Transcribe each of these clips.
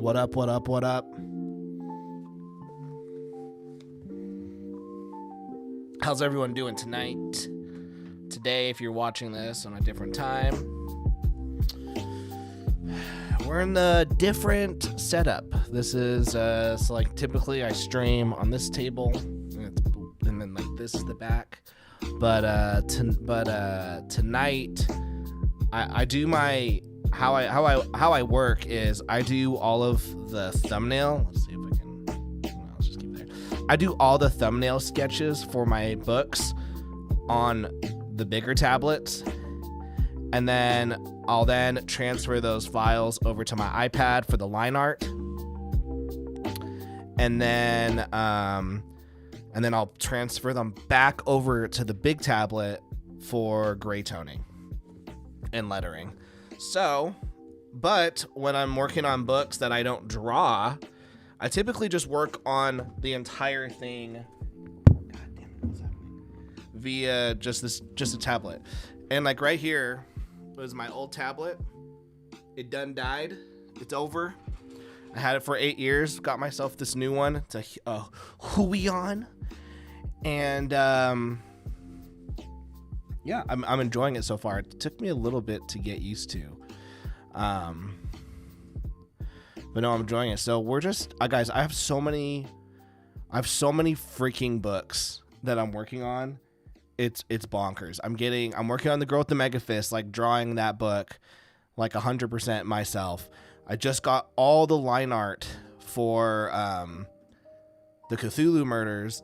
What up, what up, what up? How's everyone doing tonight? Today, if you're watching this on a different time, we're in the different setup. This is, so like typically I stream on this table, and then like this is the back. But tonight, I do my, how I work is I do all of the thumbnail. Let's see if I can, no, let's just keep there. I do all the thumbnail sketches for my books on the bigger tablets, and then I'll then transfer those files over to my iPad for the line art, and then I'll transfer them back over to the big tablet for gray toning and lettering. So, but when I'm working on books that I don't draw, I typically just work on the entire thing. God damn it, what's happening? Via just a tablet. And like right here was my old tablet. It done died. It's over. I had it for 8 years. Got myself this new one. It's a Huion. And yeah, I'm enjoying it so far. It took me a little bit to get used to. But no, I'm enjoying it. So we're just, guys, I have so many freaking books that I'm working on. It's bonkers. I'm working on The Girl with the Mega Fist, like drawing that book like 100% myself. I just got all the line art for the Cthulhu Murders.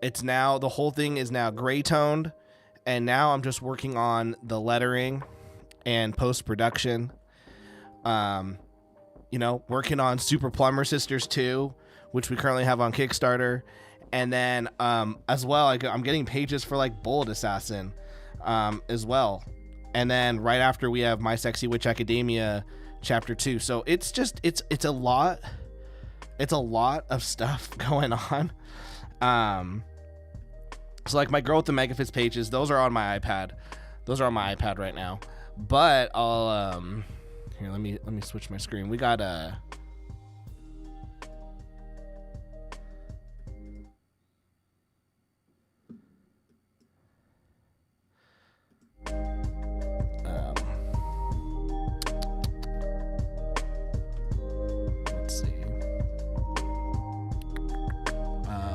It's now, the whole thing is now gray toned, and now I'm just working on the lettering and post-production. You know, working on Super Plumber Sisters 2, which we currently have on Kickstarter. And then as well, I'm getting pages for like Bullet Assassin as well. And then right after we have My Sexy Witch Academia Chapter 2. So it's just, it's a lot of stuff going on. So like my Girl with the Mega Fist pages, those are on my iPad. Those are on my iPad right now. But I'll here, let me switch my screen. We got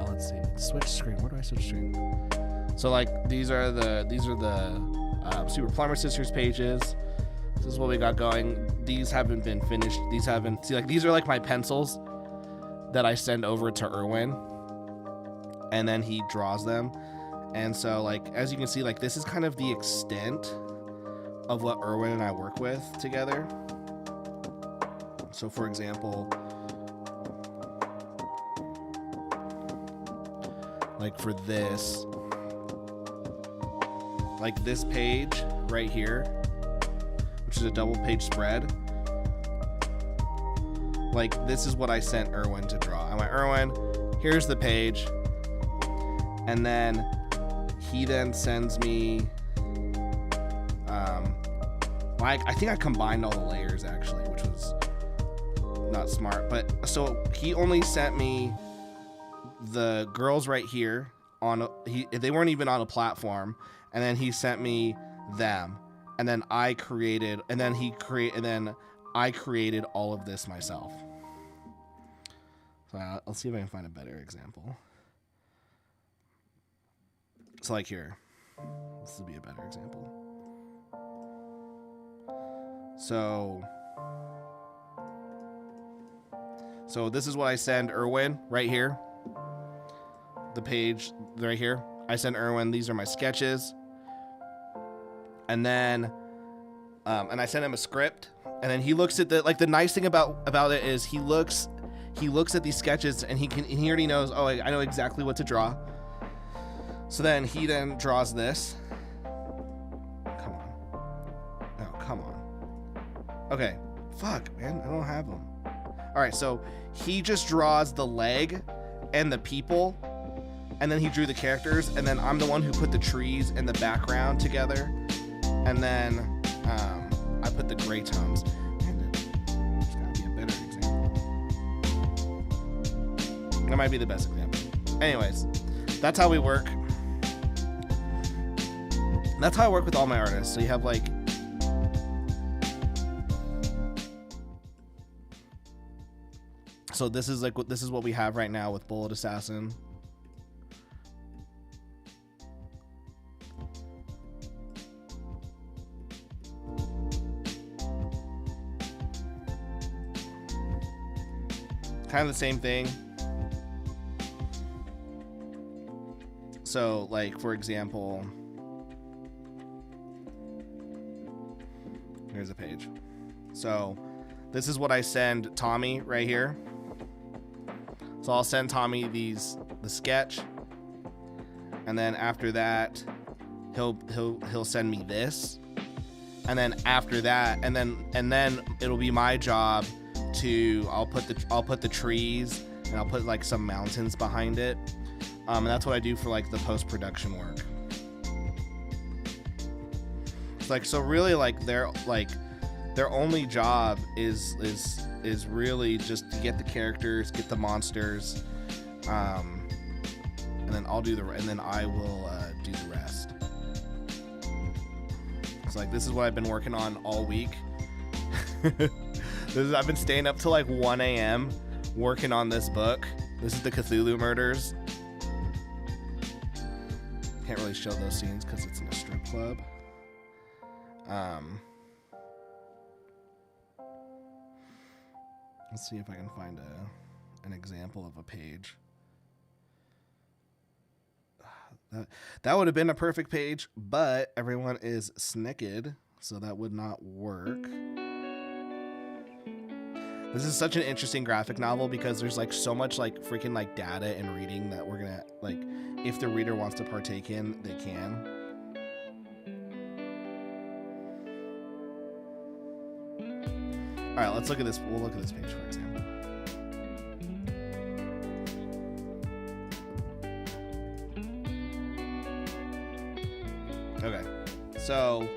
let's see. Switch screen. Where do I switch screen? So like these are the Super Plumber Sisters pages. This is what we got going. These haven't been finished. These haven't, see, like these are like my pencils that I send over to Erwin, and then he draws them. And so like, as you can see, like this is kind of the extent of what Erwin and I work with together. So for example, like for this, like this page right here, which is a double page spread, like this is what I sent Erwin to draw. I went, Erwin, here's the page, and then he then sends me like, I think I combined all the layers actually, which was not smart. But so he only sent me the girls right here on they weren't even on a platform, and then he sent me them, and then I created all of this myself. So I'll see if I can find a better example. So like here, this would be a better example. So this is what I send Erwin right here. The page right here. I send Erwin, these are my sketches. And then and I sent him a script, and then he looks at the nice thing about it is he looks at these sketches, and he already knows, oh, I know exactly what to draw. So then he then draws this. Come on. Oh, come on. Okay. Fuck, man. I don't have them. All right, so he just draws the leg and the people, and then he drew the characters, and then I'm the one who put the trees and the background together, and then I put the gray tones. There's gotta be a better example. That might be the best example. Anyways, that's how we work. That's how I work with all my artists. So you have like, so this is like this is what we have right now with Bullet Assassin. Kind of the same thing. So like, for example, here's a page. So this is what I send Tommy right here. So I'll send Tommy the sketch, and then after that he'll send me this, and then after that, and then it'll be my job to I'll put the trees, and I'll put like some mountains behind it, and that's what I do for like the post-production work. It's like, so really like their only job is really just to get the characters, get the monsters, and then I will do the rest. It's like, this is what I've been working on all week. I've been staying up till like 1 a.m. working on this book. This is the Cthulhu Murders. Can't really show those scenes because it's in a strip club. Let's see if I can find an example of a page. That would have been a perfect page, but everyone is snicked, so that would not work. This is such an interesting graphic novel because there's like so much like freaking like data and reading that we're gonna, like, if the reader wants to partake in, they can. All right, let's look at this. We'll look at this page, for example. Okay, so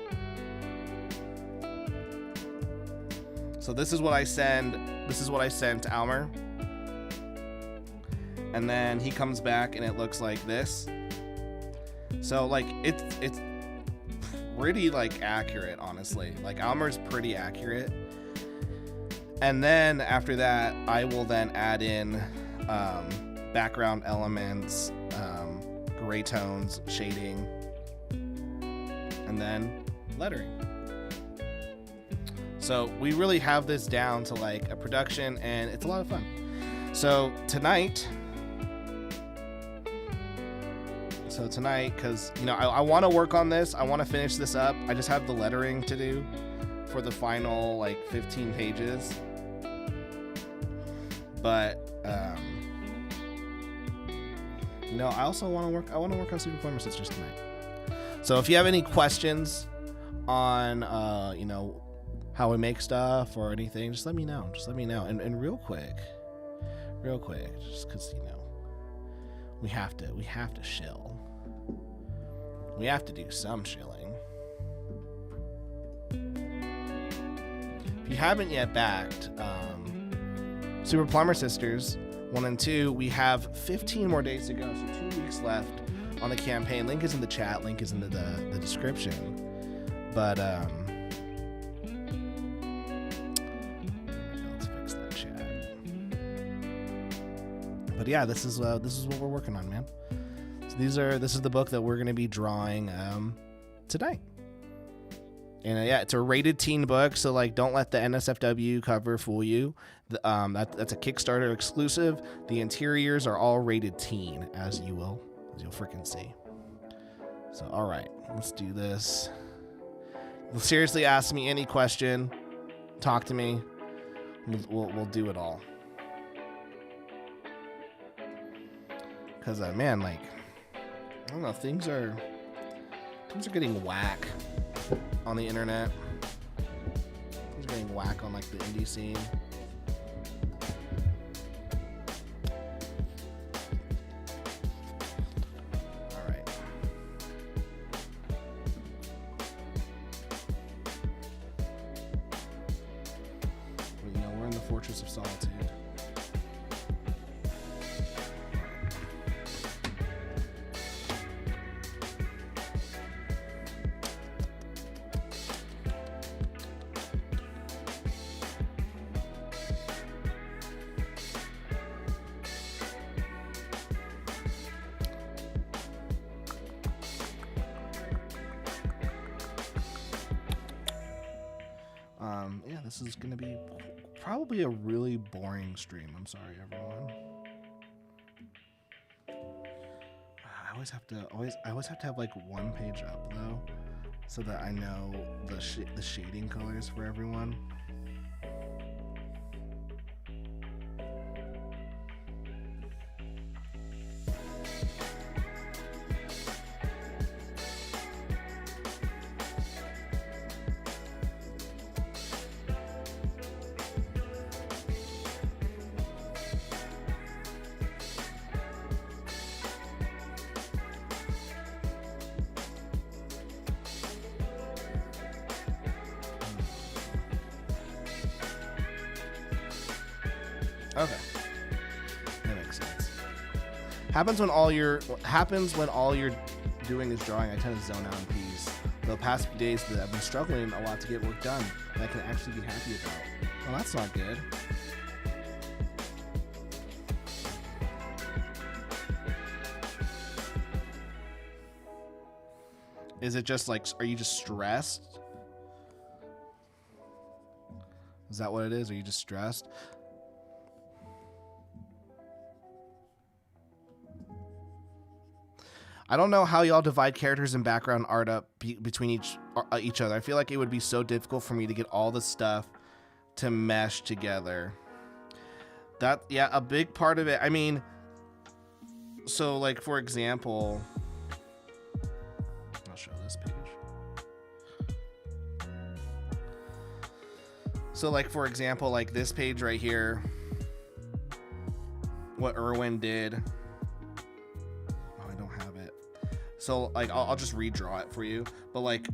this is what I send. This is what I sent to Almer, and then he comes back and it looks like this. So like it's pretty like accurate, honestly. Like Almer's pretty accurate. And then after that, I will then add in background elements, gray tones, shading, and then lettering. So we really have this down to like a production, and it's a lot of fun. So tonight, because you know I want to work on this, I want to finish this up. I just have the lettering to do for the final like 15 pages. But you know, I also want to work. I want to work on Super Plumber Sisters tonight. So if you have any questions on you know, how we make stuff or anything, just let me know. And real quick, just because, you know, we have to shill. We have to do some shilling. If you haven't yet backed Super Plumber Sisters 1 and 2, we have 15 more days to go, so 2 weeks left on the campaign. Link is in the chat, link is in the description. But let's fix that chat. But yeah, this is what we're working on, man. So this is the book that we're gonna be drawing tonight. And yeah, it's a rated teen book, so like, don't let the NSFW cover fool you. That's a Kickstarter exclusive. The interiors are all rated teen, as you'll freaking see. So all right, let's do this. Seriously, ask me any question, talk to me. We'll do it all. Cause man, like, I don't know, things are getting whack on the internet. Things are getting whack on like the indie scene. All right. Well, you know, we're in the Fortress of Solitude. this is gonna be probably a really boring stream. I'm sorry, everyone. I always have to have like one page up though, so that I know the shading colors for everyone. Okay, that makes sense. Happens when all you're doing is drawing. I tend to zone out in peace. The past few days that I've been struggling a lot to get work done that I can actually be happy about. Well, that's not good. Is it just like, are you just stressed? Is that what it is? Are you just stressed? I don't know how y'all divide characters and background art up between each other. I feel like it would be so difficult for me to get all the stuff to mesh together. Yeah, a big part of it. I mean, so like for example, I'll show this page. So like for example, like this page right here, what Erwin did. So like I'll just redraw it for you, but like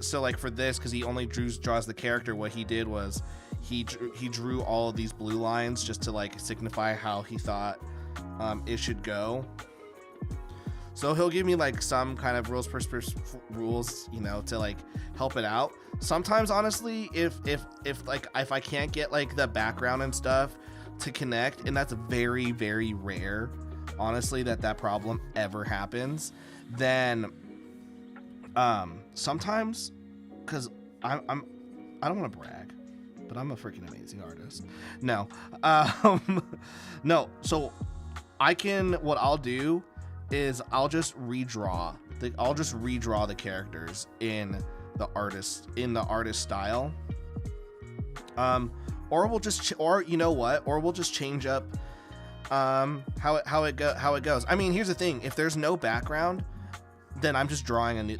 so like for this, because he only draws the character, what he did was he drew all of these blue lines just to like signify how he thought it should go. So he'll give me like some kind of rules, you know, to like help it out. Sometimes honestly, if I can't get like the background and stuff to connect, and that's very, very rare, honestly, that problem ever happens, then sometimes, because I don't want to brag, but I'm a freaking amazing artist. No, no. So what I'll do is I'll just redraw the characters in the artist style, or we'll just change up how it goes. I mean, here's the thing: if there's no background, then I'm just drawing a new.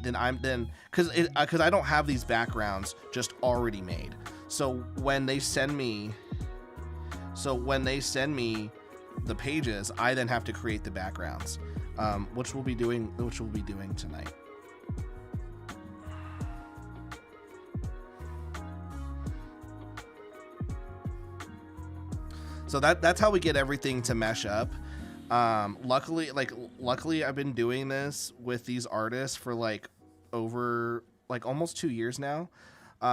Because I don't have these backgrounds just already made. So when they send me the pages, I then have to create the backgrounds, which we'll be doing tonight. So that's how we get everything to mesh up. Luckily I've been doing this with these artists for like over like almost 2 years now,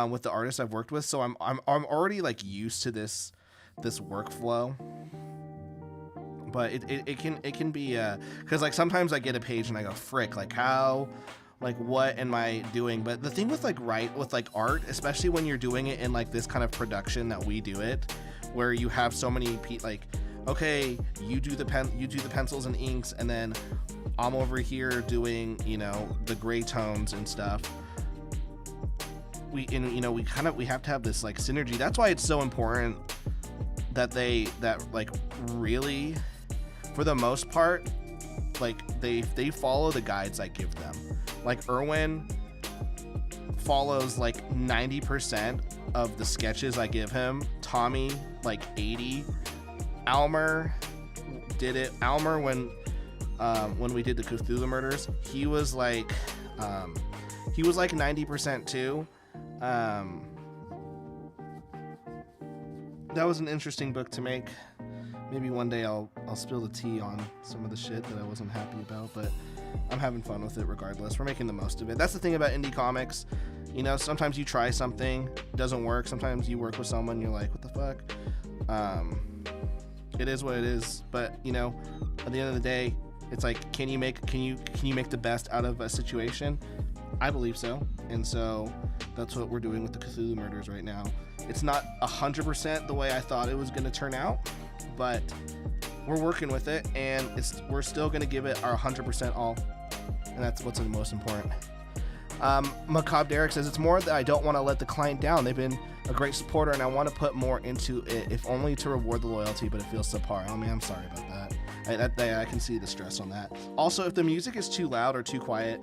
with the artists I've worked with. So I'm already like used to this workflow. But it can be because like sometimes I get a page and I go, frick, like how, like what am I doing? But the thing with like art, especially when you're doing it in like this kind of production that we do it, where you have so many like, okay, you do the pencils and inks, and then I'm over here doing, you know, the gray tones and stuff. We have to have this like synergy. That's why it's so important that like really, for the most part, like they follow the guides I give them. Like Erwin follows like 90% of the sketches I give him. Tommy like 80. Almer did it. Almer, when we did the Cthulhu murders, he was like 90% too. That was an interesting book to make. Maybe one day I'll spill the tea on some of the shit that I wasn't happy about, but I'm having fun with it regardless. We're making the most of it. That's the thing about indie comics. You know, sometimes you try something, it doesn't work. Sometimes you work with someone, you're like, what the fuck? It is what it is. But you know, at the end of the day, it's like, can you make the best out of a situation? I believe so. And so that's what we're doing with the Cthulhu Murders right now. It's not 100% the way I thought it was going to turn out, but we're working with it, and we're still going to give it our 100% all. And that's what's the most important. Macabre Derek says, it's more that I don't want to let the client down. They've been a great supporter, and I want to put more into it, if only to reward the loyalty, but it feels subpar. Oh man, I'm sorry about that. I can see the stress on that. Also, if the music is too loud or too quiet,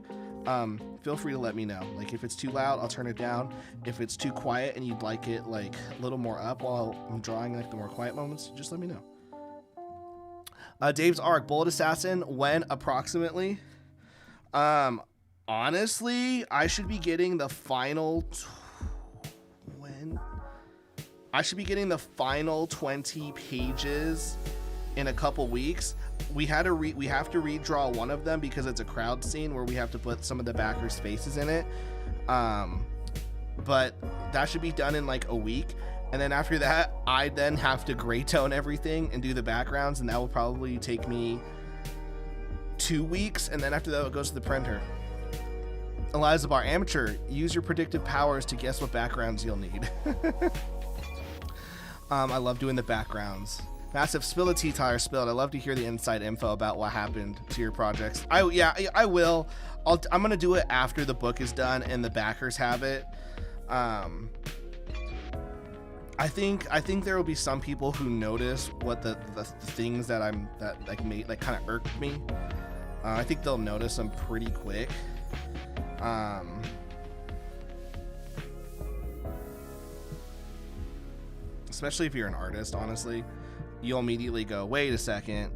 feel free to let me know. Like, if it's too loud, I'll turn it down. If it's too quiet and you'd like it like a little more up while I'm drawing like the more quiet moments, just let me know. Dave's Arc, Bullet Assassin, when approximately? Honestly, I should be getting the final I should be getting the final 20 pages in a couple weeks. We have to redraw one of them because it's a crowd scene where we have to put some of the backers' faces in it. But that should be done in like a week. And then after that, I then have to gray tone everything and do the backgrounds, and that will probably take me 2 weeks. And then after that, it goes to the printer. Eliza Bar, amateur, use your predictive powers to guess what backgrounds you'll need. I love doing the backgrounds. Massive, spill the tea, Tyler, spilled. I love to hear the inside info about what happened to your projects. I will. I'm gonna do it after the book is done and the backers have it. I think there will be some people who notice what the things that made kind of irked me. I think they'll notice them pretty quick. Especially if you're an artist, honestly, you'll immediately go, wait a second.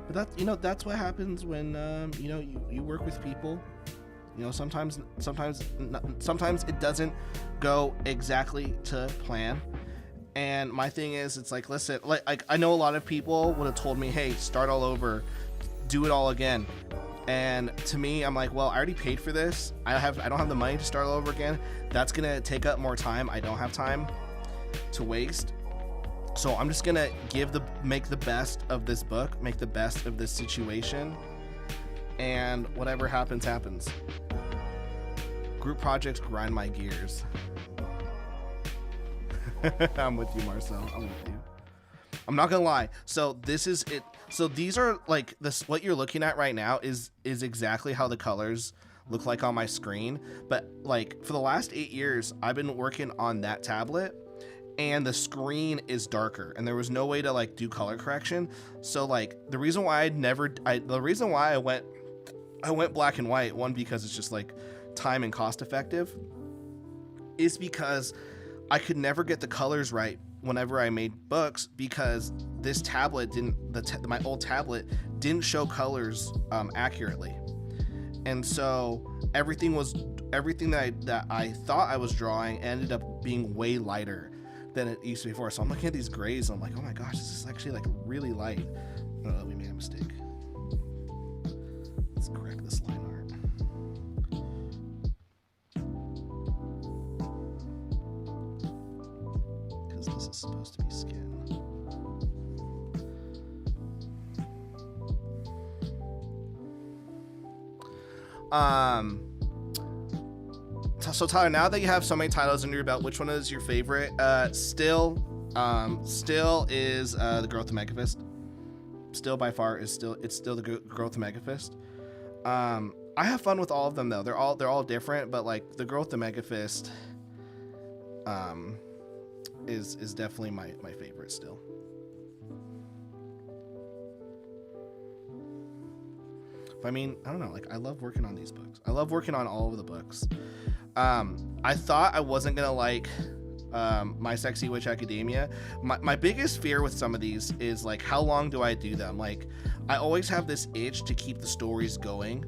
But that's what happens when you work with people. Sometimes it doesn't go exactly to plan. And my thing is, it's like, listen, like I know a lot of people would have told me, hey, start all over, do it all again. And to me, I'm like, well, I already paid for this. I don't have the money to start all over again. That's gonna take up more time. I don't have time to waste. So I'm just gonna make the best of this book, make the best of this situation, and whatever happens, happens. Group projects grind my gears. I'm with you, Marcel. I'm with you. I'm not gonna lie. So this is it. So these are like this. What you're looking at right now is exactly how the colors look like on my screen. But like for the last 8 years, I've been working on that tablet, and the screen is darker, and there was no way to like do color correction. So like the reason why I went black and white, one, because it's just like time and cost effective, is because I could never get the colors right whenever I made books, because this tablet my old tablet didn't show colors accurately. And so everything that I thought I was drawing ended up being way lighter than it used to be before. So I'm looking at these grays and I'm like, oh my gosh, this is actually like really light. Oh, we made a mistake. Let's correct this line art. Because this is supposed to be skin. So Tyler, now that you have so many titles under your belt, which one is your favorite? Still is the Growth of Megafist. Still by far it's still the Growth of Megafist. I have fun with all of them though. They're all different, but like the Growth of Megafist is definitely my favorite still. I mean, I don't know, like I love working on these books. I love working on all of the books. I thought I wasn't gonna like My Sexy Witch Academia. My biggest fear with some of these is like, how long do I do them? Like, I always have this itch to keep the stories going,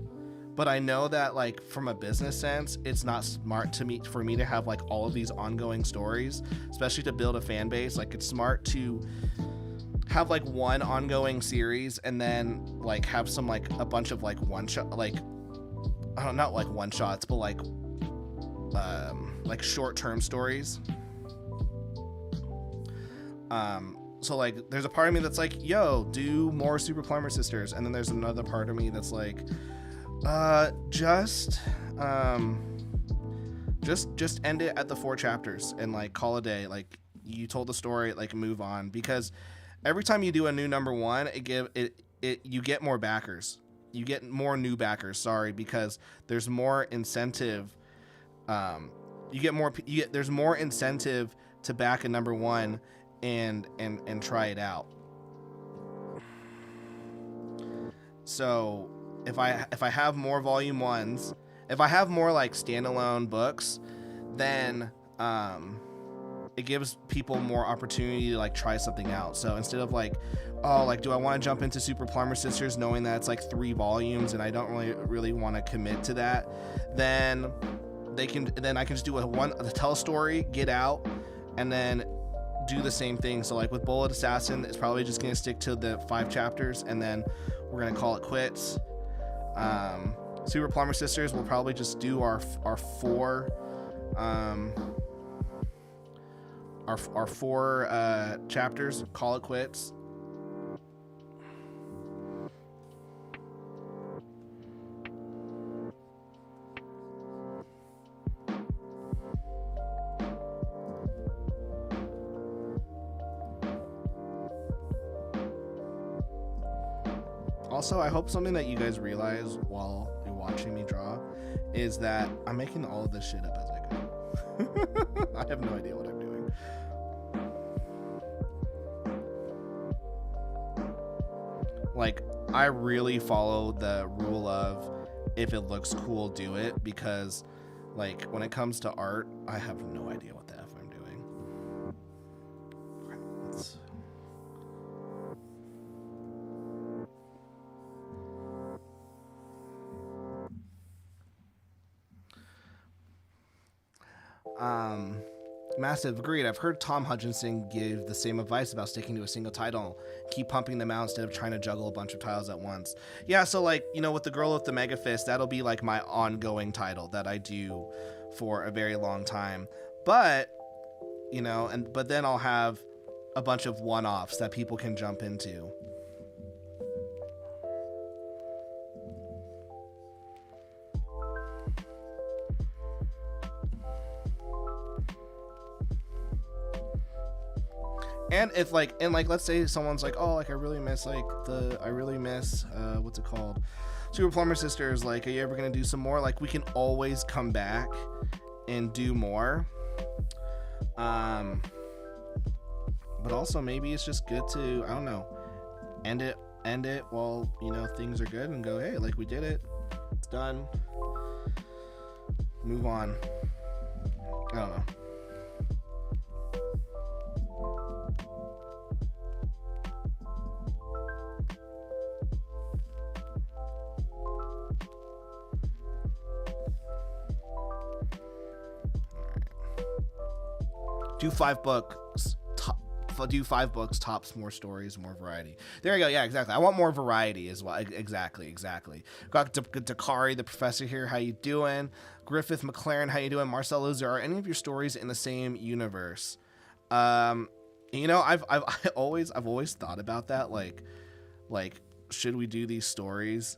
but I know that like from a business sense, it's not smart for me to have like all of these ongoing stories, especially to build a fan base. Like, it's smart to have like one ongoing series and then like have some like a bunch of like one shot, like I don't know, not like one shots, but like short-term stories. like there's a part of me that's like, yo, do more Super Plumber Sisters, and then there's another part of me that's like, just end it at the 4 chapters and like call a day. Like, you told the story, like move on, because every time you do a new number 1, you get more backers. You get more new backers, because there's more incentive. There's more incentive to back a number 1 and try it out. So if I have more volume 1s, if I have more like standalone books, then it gives people more opportunity to like try something out. So instead of like, oh, like, do I want to jump into Super Plumber Sisters knowing that it's like 3 volumes and I don't really want to commit to that, then I can just do tell a story, get out, and then do the same thing. So like with Bullet Assassin, it's probably just going to stick to the 5 chapters, and then we're going to call it quits. Super Plumber Sisters, we'll probably just do our 4 chapters, call it quits. Also, I hope something that you guys realize while you're watching me draw is that I'm making all of this shit up as I go. I have no idea what I'm doing. Like, I really follow the rule of if it looks cool, do it, because like when it comes to art, I have no idea what the F I'm doing. Let's... Massive agreed. I've heard Tom Hutchinson give the same advice about sticking to a single title. Keep pumping them out instead of trying to juggle a bunch of titles at once. Yeah, so like, you know, with The Girl with the Mega Fist, that'll be like my ongoing title that I do for a very long time. But, you know, but then I'll have a bunch of one-offs that people can jump into. And if like, let's say someone's like, oh, like I really miss what's it called, Super Plumber Sisters, like, are you ever gonna do some more? Like, we can always come back and do more. But also maybe it's just good to, I don't know, end it while, you know, things are good, and go, hey, like, we did it, it's done, move on. I don't know. Do 5 books, tops, more stories, more variety. There you go. Yeah, exactly. I want more variety as well. Exactly. Got Dakari, the professor here. How you doing? Griffith McLaren, how you doing? Marcel Loser, are any of your stories in the same universe? You know, I've always thought about that. Like, should we do these stories?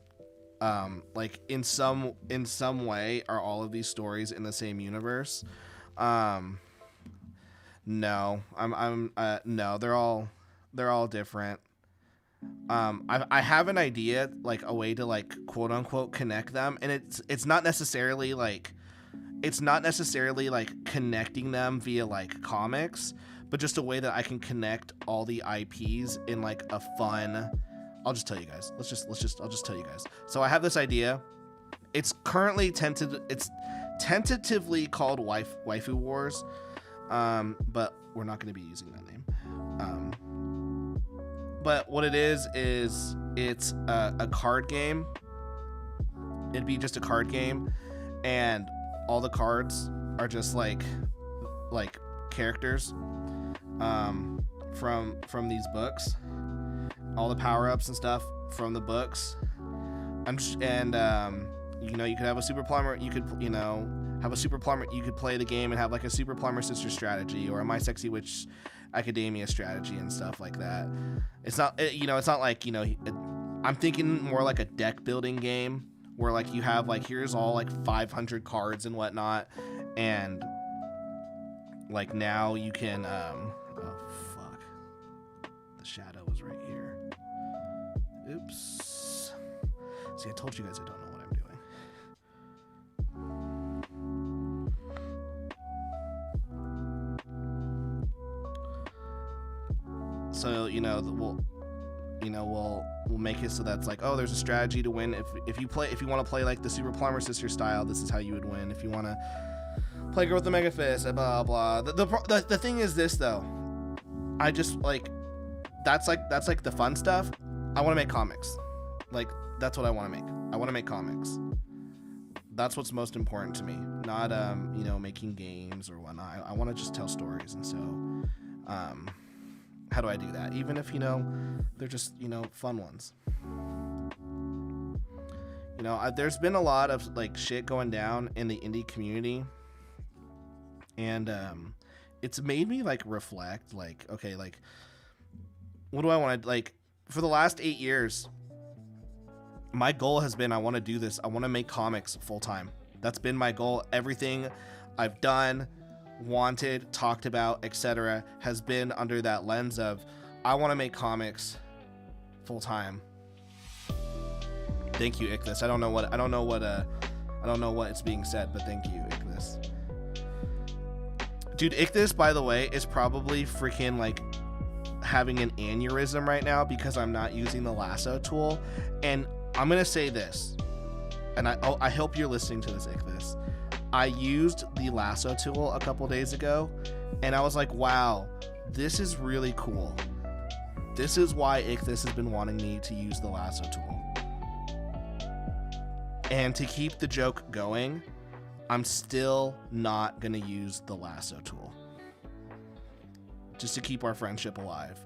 Like in some way, are all of these stories in the same universe? No, no, they're all different. I have an idea, like a way to like quote unquote connect them, and it's not necessarily like connecting them via like comics, but just a way that I can connect all the IPs in like a fun. I'll just tell you guys. I'll just tell you guys. So I have this idea. It's currently tentatively called Waifu Wars. But we're not going to be using that name. But what it is it's a card game. It'd be just a card game, and all the cards are just like characters from these books. All the power-ups and stuff from the books. You know, you could have a Super Plumber. You could, you know, have a Super Plumber. You could play the game and have like a Super Plumber Sister strategy, or a My Sexy Witch academia strategy and stuff like that. It's not, it's not like, I'm thinking more like a deck building game where like you have like, here's all like 500 cards and whatnot, and like now you can, oh fuck, the shadow was right here. Oops. See, I told you guys I don't know what I'm doing. So, we'll make it so that's like, oh, there's a strategy to win. If you want to play like the Super Plumber Sister style, this is how you would win. If you want to play Girl with the Mega Fist, blah blah. The thing is this though, I just like that's like the fun stuff. I want to make comics. Like that's what I want to make. I want to make comics. That's what's most important to me. Not making games or whatnot. I want to just tell stories, and so how do I do that? Even if they're just fun ones. There's been a lot of like shit going down in the indie community, and it's made me like reflect. Like, okay, like what do I want to like? For the last 8 years, my goal has been I want to do this. I want to make comics full time. That's been my goal. Everything I've done, wanted, talked about, etc. has been under that lens of I want to make comics full time. Thank you, Ichthus. I don't know what it's being said, but thank you, Ichthus. Dude, Ichthus, by the way, is probably freaking like having an aneurysm right now because I'm not using the lasso tool. And I'm gonna say this, and I hope you're listening to this, Ichthus. I used the lasso tool a couple days ago, and I was like, wow, this is really cool. This is why Ichthus has been wanting me to use the lasso tool. And to keep the joke going, I'm still not gonna use the lasso tool. Just to keep our friendship alive.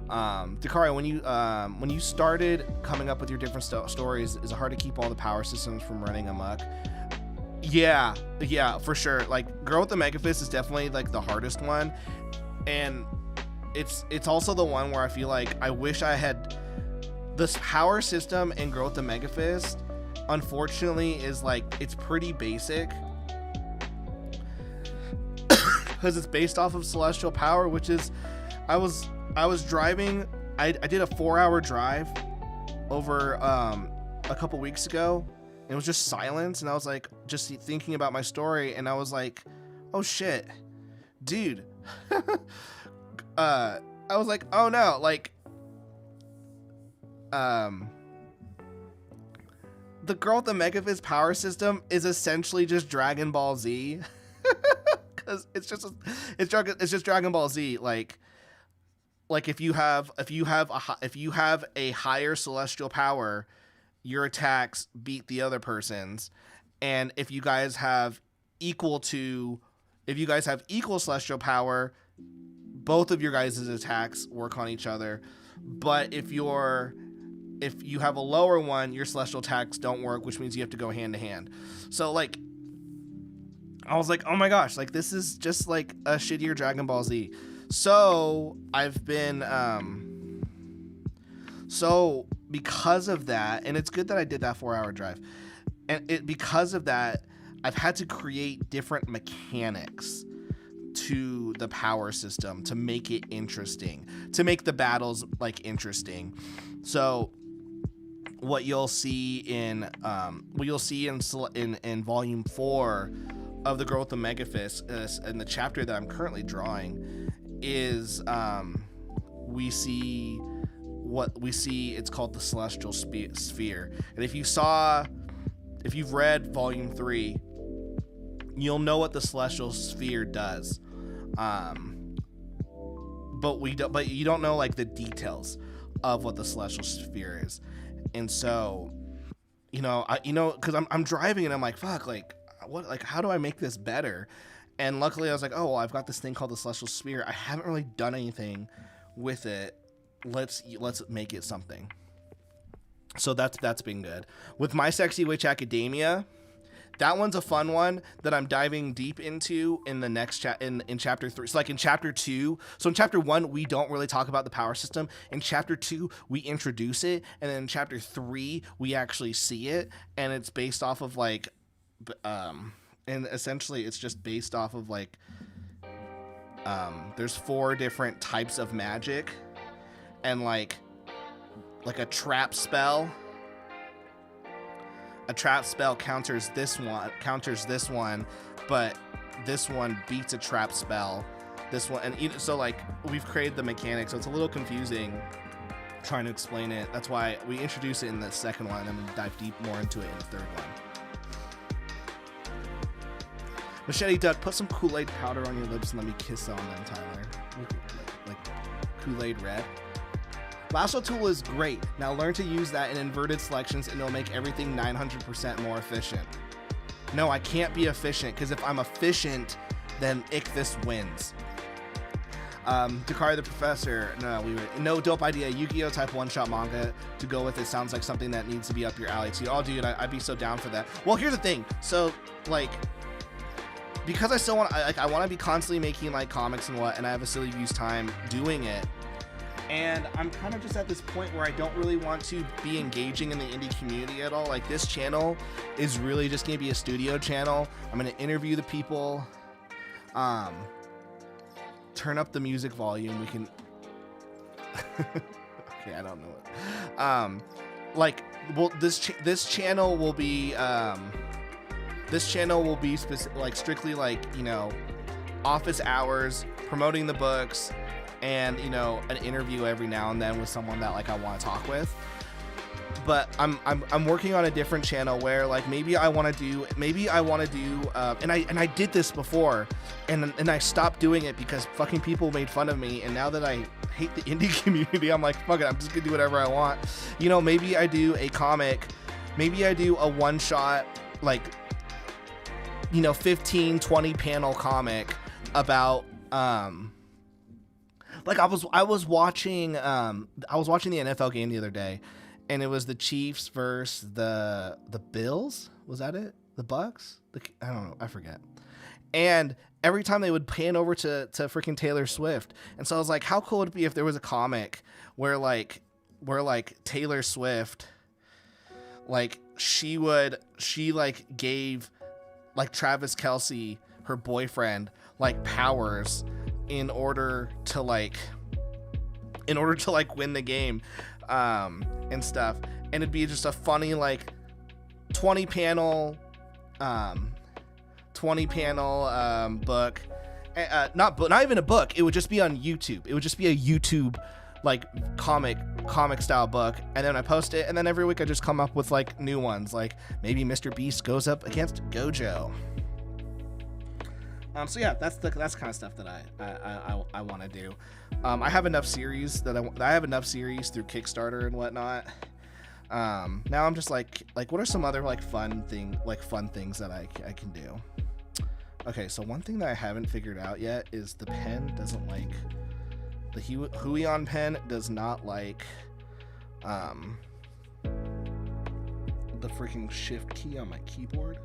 Dakari, when you started coming up with your different stories, is it hard to keep all the power systems from running amok? Yeah, for sure. Like Girl with the Mega Fist is definitely like the hardest one, and it's also the one where I feel like I wish I had this power system in Girl with the Mega Fist. Unfortunately, is like it's pretty basic because it's based off of celestial power, which is I was driving. I did a 4-hour drive over a couple weeks ago. And it was just silence, and I was like just thinking about my story, and I was like, oh shit, dude. I was like, oh no, like the Girl with the Mega Fist power system is essentially just Dragon Ball Z. Because it's just Dragon Ball Z. Like if you have a higher celestial power, your attacks beat the other person's, and if you guys have equal celestial power, both of your guys' attacks work on each other. But if you have a lower one, your celestial attacks don't work, which means you have to go hand to hand. So like I was like, oh my gosh, like this is just like a shittier Dragon Ball Z. So I've been because of that, and it's good that I did that 4-hour drive, and because of that, I've had to create different mechanics to the power system to make it interesting, to make the battles like interesting. So what you'll see in volume 4 of the Girl with the Mega Fist, in the chapter that I'm currently drawing, is we see it's called the Celestial Sphere. And if you've read volume 3, you'll know what the Celestial Sphere does. But you don't know like the details of what the Celestial Sphere is. And so, because I'm driving and I'm like, fuck, like what, like how do I make this better? And luckily I was like, oh, well, I've got this thing called the Celestial Sphere. I haven't really done anything with it. Let's make it something. So that's been good. With My Sexy Witch Academia, that one's a fun one that I'm diving deep into in the next in chapter 3. So like in chapter 2, so in chapter 1 we don't really talk about the power system. In chapter 2 we introduce it, and then in chapter 3 we actually see it, and it's based off of like and essentially it's just based off of like there's 4 different types of magic, and like a trap spell. A trap spell counters this one, but this one beats a trap spell. This one, and so like we've created the mechanics, so it's a little confusing trying to explain it. That's why we introduce it in the second one, and we dive deep more into it in the third one. Machete Duck, put some Kool-Aid powder on your lips and let me kiss on them, Tyler. Like Kool-Aid red. Lasso tool is great. Now learn to use that in inverted selections and it'll make everything 900% more efficient. No, I can't be efficient, because if I'm efficient, then Ichthus wins. Dakari the Professor, no dope idea. Yu-Gi-Oh! Type one-shot manga to go with it sounds like something that needs to be up your alley. So, oh, dude, I'd be so down for that. Well, here's the thing. So, like, because I still want, I want to be constantly making like comics and I have a silly use time doing it. And I'm kind of just at this point where I don't really want to be engaging in the indie community at all. Like, this channel is really just going to be a studio channel. I'm going to interview the people. Turn up the music volume. We can... okay, I don't know it. Like, well, this channel will be... this channel will be like strictly like, you know, office hours, promoting the books, and, you know, an interview every now and then with someone that like I want to talk with. But I'm working on a different channel where like maybe I want to do and I did this before and I stopped doing it because fucking people made fun of me, and now that I hate the indie community, I'm like, fuck it, I'm just gonna do whatever I want. You know, maybe I do a comic, maybe I do a one shot, like, you know, 15-20 panel comic about like I was watching the NFL game the other day, and it was the Chiefs versus the Bills. Was that it? The Bucks? I don't know. I forget. And every time they would pan over to freaking Taylor Swift, and so I was like, how cool would it be if there was a comic where Taylor Swift, like she gave like Travis Kelce, her boyfriend, like powers in order to win the game, and stuff. And it'd be just a funny like 20 panel book, not even a book. It would just be on YouTube. It would just be a YouTube like comic style book, and then I post it, and then every week I just come up with like new ones, like maybe Mr. Beast goes up against Gojo. So yeah, that's the kind of stuff that I want to do. I have enough series I have enough series through Kickstarter and whatnot. Now I'm just like what are some other like fun things that I can do? Okay, so one thing that I haven't figured out yet is the pen doesn't like the Huion pen does not like the freaking shift key on my keyboard.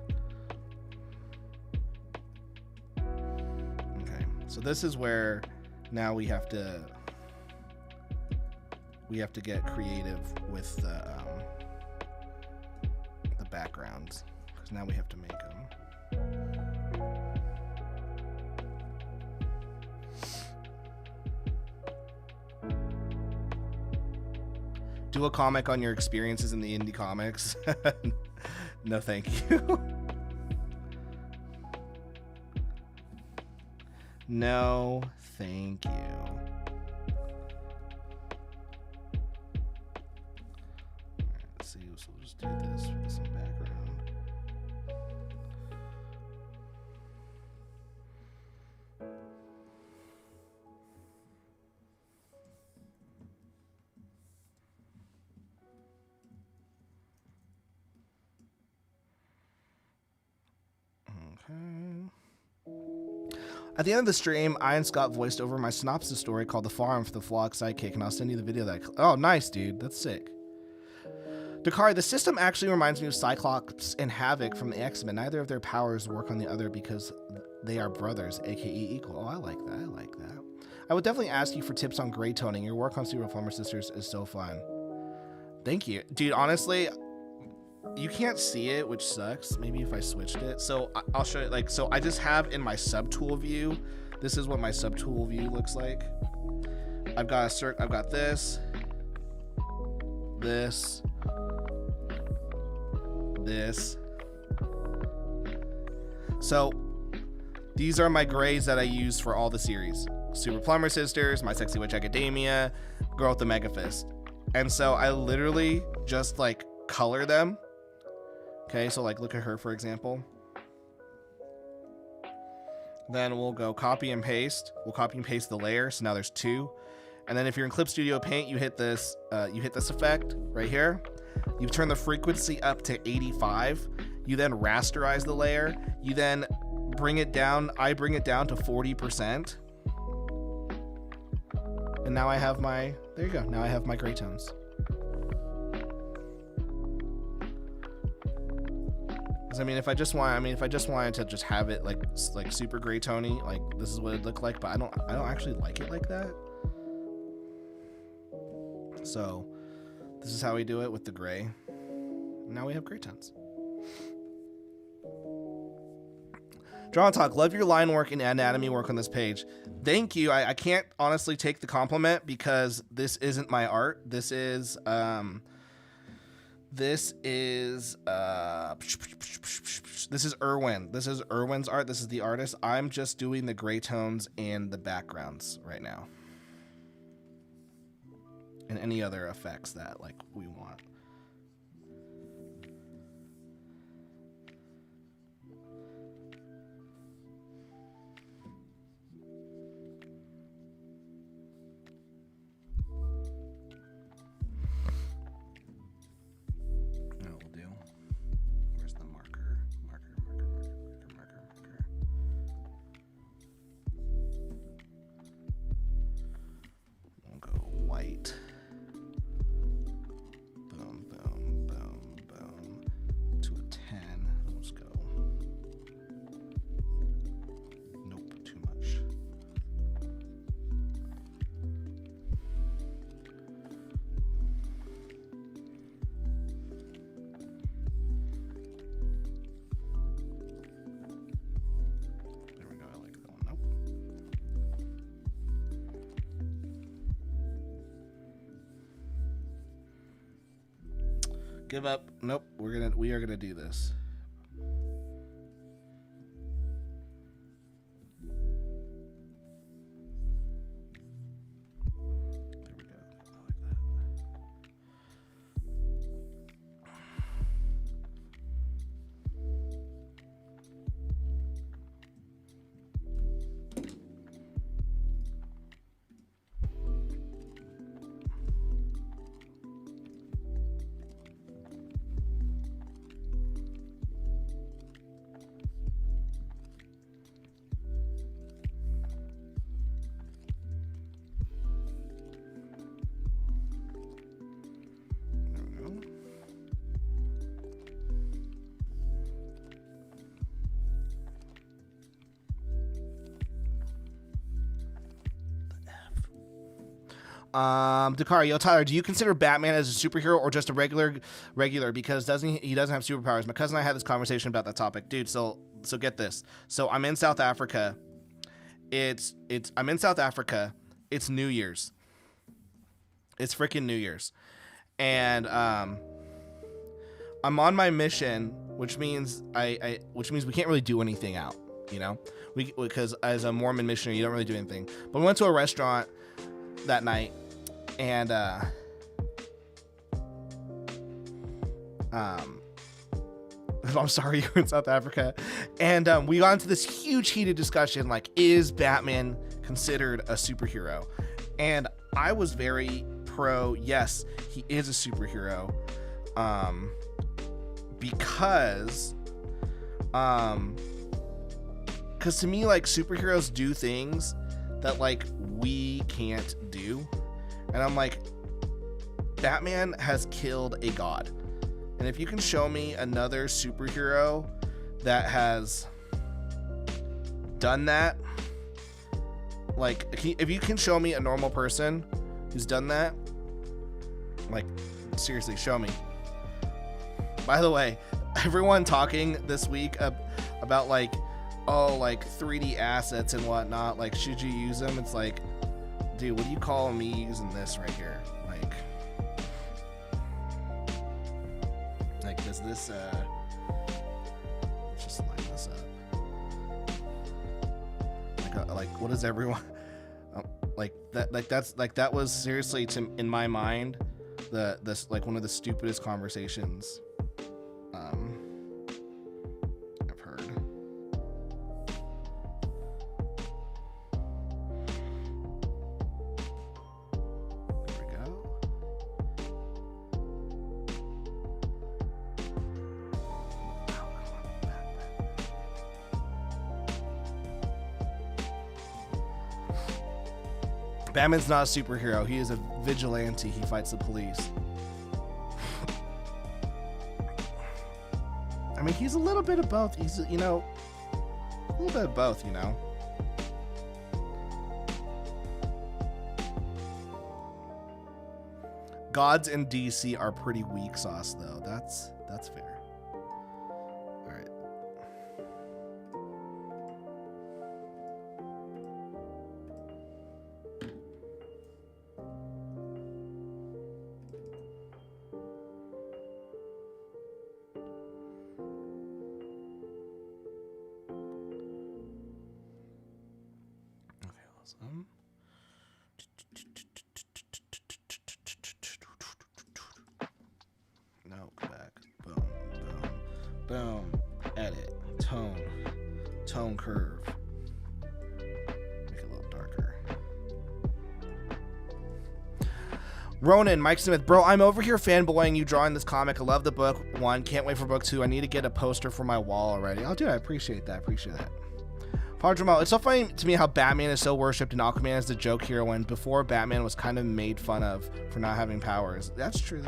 So this is where now we have to get creative with the backgrounds, because now we have to make them. Do a comic on your experiences in the indie comics. No, thank you. No, thank you. Alright, let's see. So we'll just do this with some background. Okay. At the end of the stream, I and Scott voiced over my synopsis story called The Farm for the Vlog Sidekick, and I'll send you the video that oh, nice, dude. That's sick. Dakari, the system actually reminds me of Cyclops and Havoc from the X-Men. Neither of their powers work on the other because they are brothers, aka equal. Oh, I like that. I like that. I would definitely ask you for tips on gray toning. Your work on Super Plumber Sisters is so fun. Thank you. Dude, honestly, you can't see it, which sucks. Maybe if I switched it. So I'll show you, like, so I just have in my subtool view, this is what my subtool view looks like. I've got this, this. So these are my grays that I use for all the series. Super Plumber Sisters, My Sexy Witch Academia, Girl with the Mega Fist. And so I literally just like color them. Okay, so like look at her for example. Then we'll go copy and paste. We'll copy and paste the layer. So now there's 2. And then if you're in Clip Studio Paint, you hit this effect right here. You turn the frequency up to 85. You then rasterize the layer. You then bring it down. I bring it down to 40%. And now I have my, there you go. Now I have my gray tones. I mean, if I just wanted to just have it like super gray tony, like this is what it'd look like, but I don't actually like it like that. So this is how we do it with the gray. Now we have gray tones. Draw and Talk, love your line work and anatomy work on this page. Thank you. I can't honestly take the compliment because this isn't my art. This is Erwin. This is Erwin's art. This is the artist. I'm just doing the gray tones and the backgrounds right now. And any other effects that like we want. Give up. Nope. We are gonna do this. There we go. I like that. Dakari, yo, Tyler, do you consider Batman as a superhero or just a regular? Because he doesn't have superpowers. My cousin and I had this conversation about that topic, dude. So get this. So I'm in South Africa. I'm in South Africa. It's New Year's. It's freaking New Year's, and I'm on my mission, which means we can't really do anything out, you know, because as a Mormon missionary, you don't really do anything. But we went to a restaurant that night, and I'm sorry, you're in South Africa, and we got into this huge heated discussion, like, is Batman considered a superhero? And I was very pro, yes, he is a superhero, because to me, like, superheroes do things that, like, we can't do. And I'm like, Batman has killed a god. And if you can show me another superhero that has done that, like, if you can show me a normal person who's done that, like, seriously, show me. By the way, everyone talking this week about like, oh, like 3D assets and whatnot, like, should you use them? It's like, dude, what do you call me using this right here? Like does this, let's just line this up. Like what is everyone, like that, like that's, like that was seriously, in my mind, this like one of the stupidest conversations I've heard. There we go. Batman's not a superhero. He is a vigilante. He fights the police. I mean, he's a little bit of both. He's, you know, a little bit of both, you know. Gods in DC are pretty weak sauce, though. That's fair. All right. No, go back. Boom, boom, boom. Edit. Tone curve. Make it a little darker. Ronan, Mike Smith, bro, I'm over here fanboying you drawing this comic. I love the book 1. Can't wait for book 2. I need to get a poster for my wall already. Oh, dude, I appreciate that. Jamal, it's so funny to me how Batman is so worshipped and Aquaman is the joke hero when before Batman was kind of made fun of for not having powers. That's true.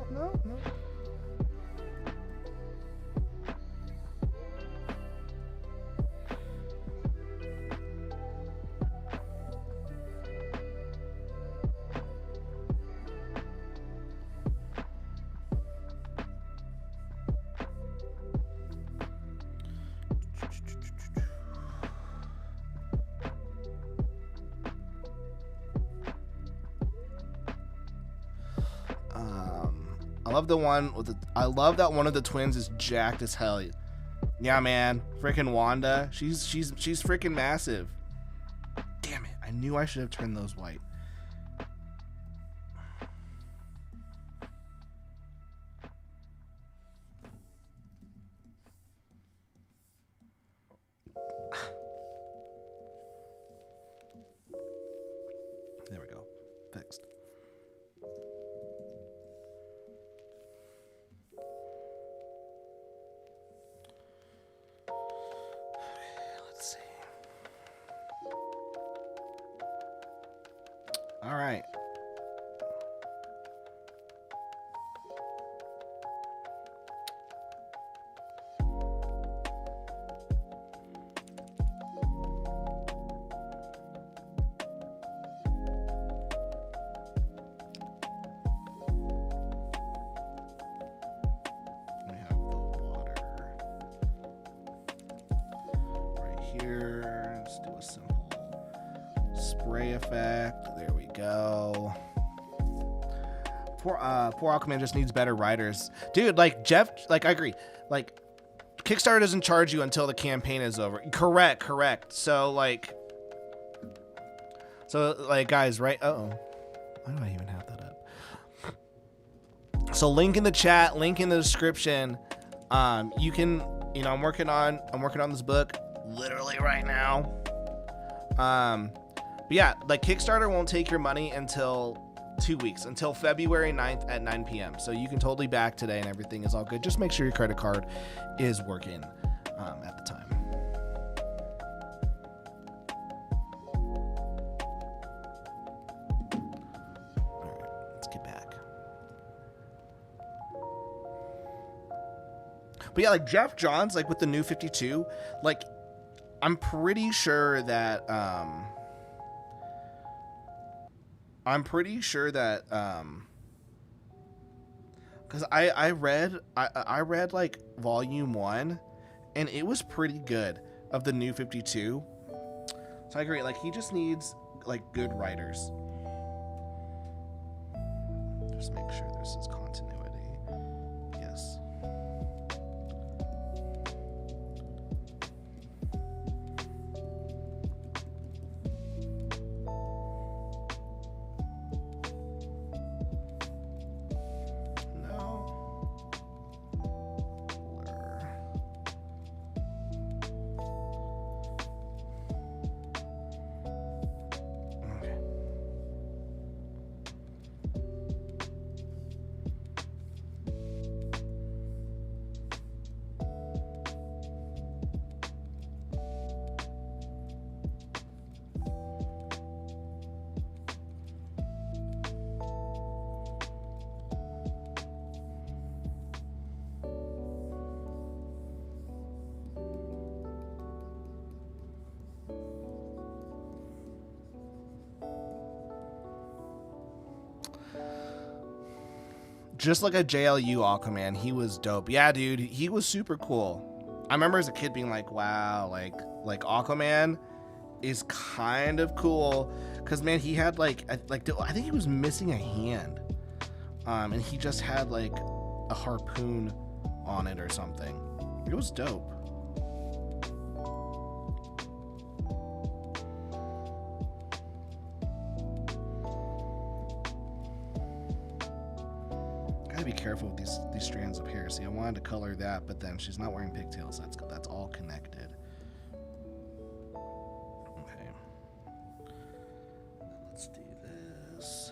No. I love the one with the, I love that one of the twins is jacked as hell. Yeah, man. Freaking Wanda. She's freaking massive. Damn it. I knew I should have turned those white. There we go. Fixed. All right. We have the water right here. Let's do a simple spray effect. There we go. poor Aquaman just needs better writers, dude. Like Jeff, like I agree. Like Kickstarter doesn't charge you until the campaign is over. Correct. So like guys, right? Uh-oh. Why do I even have that up? So link in the chat, link in the description. You can, you know, I'm working on this book literally right now. But yeah, like Kickstarter won't take your money until 2 weeks, until February 9th at 9 p.m. So you can totally back today and everything is all good. Just make sure your credit card is working at the time. All right, let's get back. But yeah, like Jeff Johns, like with the New 52, like I'm pretty sure that because I read like volume 1 and it was pretty good of the New 52. So I agree, like he just needs like good writers. Just make sure this is continuity. Yes. Just like a JLU Aquaman, he was dope. Yeah, dude, he was super cool. I remember as a kid being like, wow, like Aquaman is kind of cool. Cause man, he had I think he was missing a hand. And he just had like a harpoon on it or something. It was dope. Be careful with these strands of hair. See, I wanted to color that, but then she's not wearing pigtails. That's all connected. Okay. Let's do this.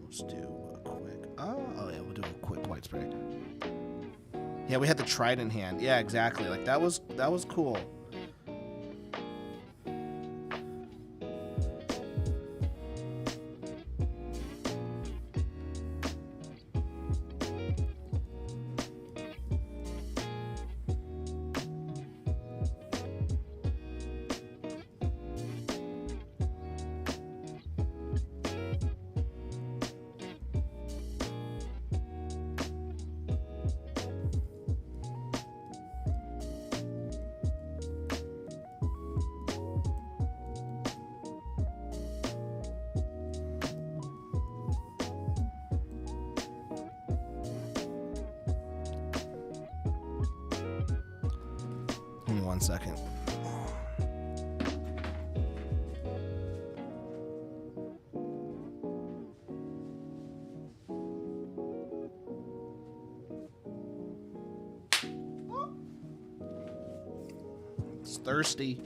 Let's do a quick. Oh yeah, we'll do a quick white spray. Yeah, we had the trident hand. Yeah, exactly. Like that was cool. Give me 1 second. It's thirsty.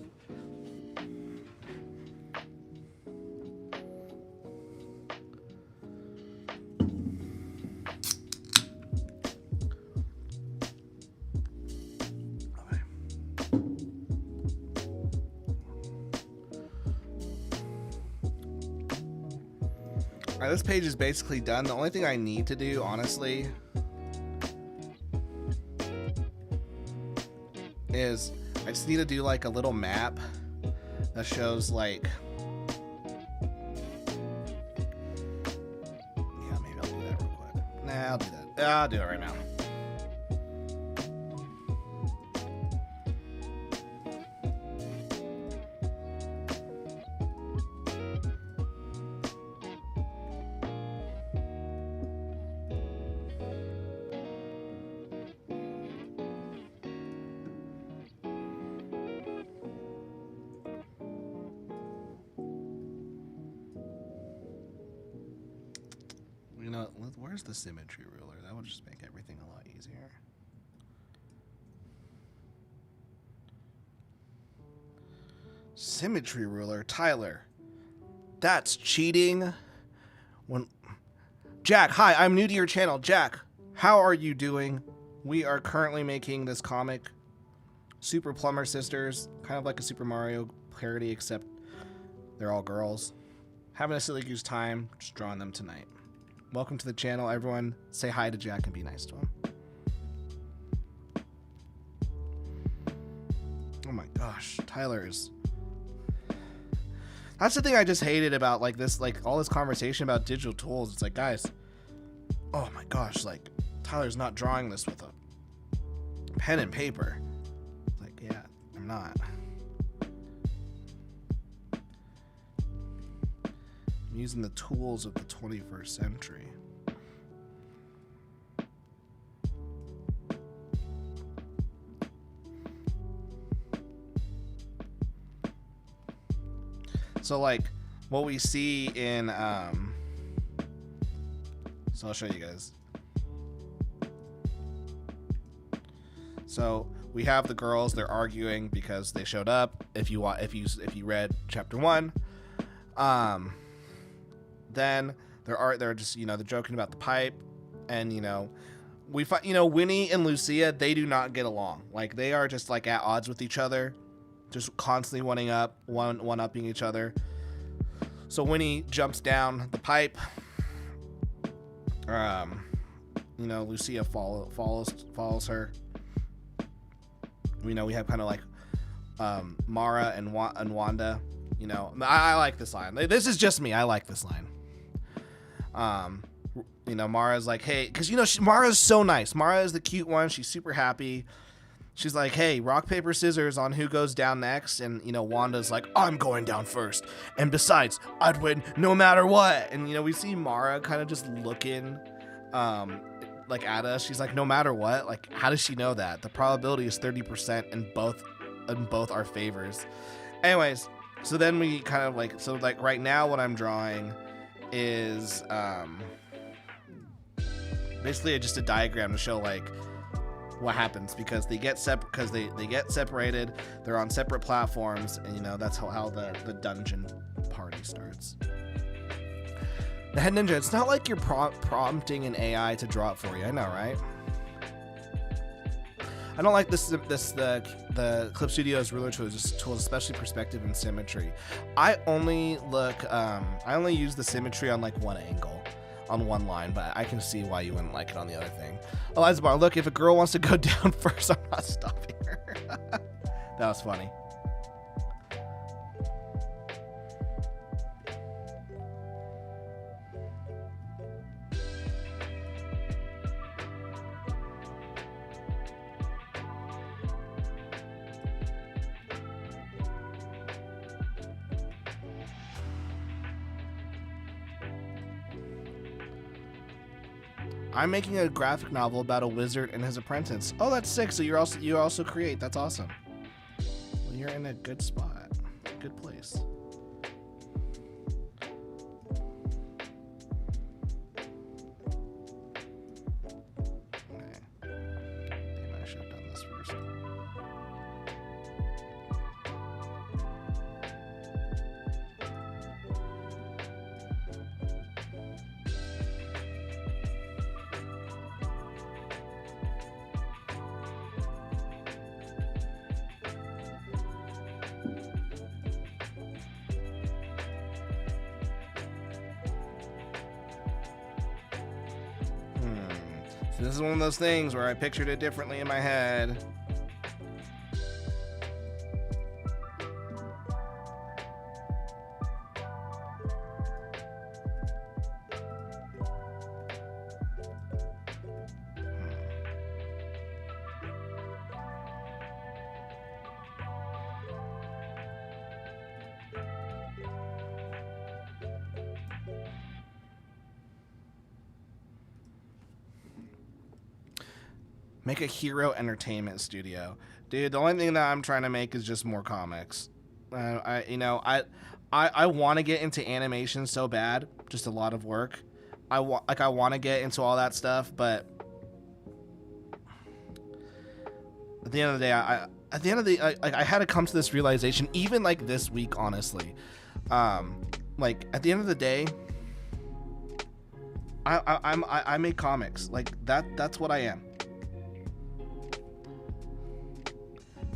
Alright, this page is basically done. The only thing I need to do, honestly, is I just need to do like a little map that shows like I'll do it right now. You know, where's the symmetry ruler? That would just make everything a lot easier. Symmetry ruler, Tyler. That's cheating. Jack, hi, I'm new to your channel. Jack, how are you doing? We are currently making this comic, Super Plumber Sisters, kind of like a Super Mario parody, except they're all girls. Having a silly goose time, just drawing them tonight. Welcome to the channel, everyone. Say hi to Jack and be nice to him. Oh my gosh, Tyler is... That's the thing I just hated about like this, like all this conversation about digital tools. It's like, guys, oh my gosh, like Tyler's not drawing this with a pen and paper. It's like, yeah, I'm not. I'm using the tools of the 21st century. So like what we see in so I'll show you guys. So we have the girls, they're arguing because they showed up. If you read chapter 1, then they're just, you know, they're joking about the pipe, and you know, we find, you know, Winnie and Lucia, they do not get along. Like they are just like at odds with each other, just constantly one-upping each other. So Winnie jumps down the pipe. You know, Lucia follows her. You know, we have kind of like Mara and Wanda. You know, I like this line. This is just me. I like this line. You know, Mara's like, hey, because you know Mara's so nice. Mara is the cute one. She's super happy. She's like, hey, rock, paper, scissors on who goes down next. And, you know, Wanda's like, I'm going down first. And besides, I'd win no matter what. And, you know, we see Mara kind of just looking like at us. She's like, no matter what? Like, how does she know that? The probability is 30% in both our favors. Anyways, so then we kind of like, so like right now what I'm drawing is basically just a diagram to show like what happens because they get separated. They're on separate platforms, and you know that's how the dungeon party starts. The head ninja, it's not like you're prompting an AI to draw it for you. I know, right? I don't like the Clip Studio's ruler tools, especially perspective and symmetry. I only use the symmetry on like one angle, on one line, but I can see why you wouldn't like it on the other thing. Eliza Bar, look, if a girl wants to go down first, I'm not stopping her. That was funny. I'm making a graphic novel about a wizard and his apprentice. Oh, that's sick. So you also create. That's awesome. Well, you're in a good spot. Good place. Okay. Maybe I should have done this first. So this is one of those things where I pictured it differently in my head. Make a hero entertainment studio. Dude, the only thing that I'm trying to make is just more comics. I want to get into animation so bad, just a lot of work. I want to get into all that stuff, but at the end of the day, I had to come to this realization, even like this week, honestly. Like at the end of the day, I make comics. Like that's what I am.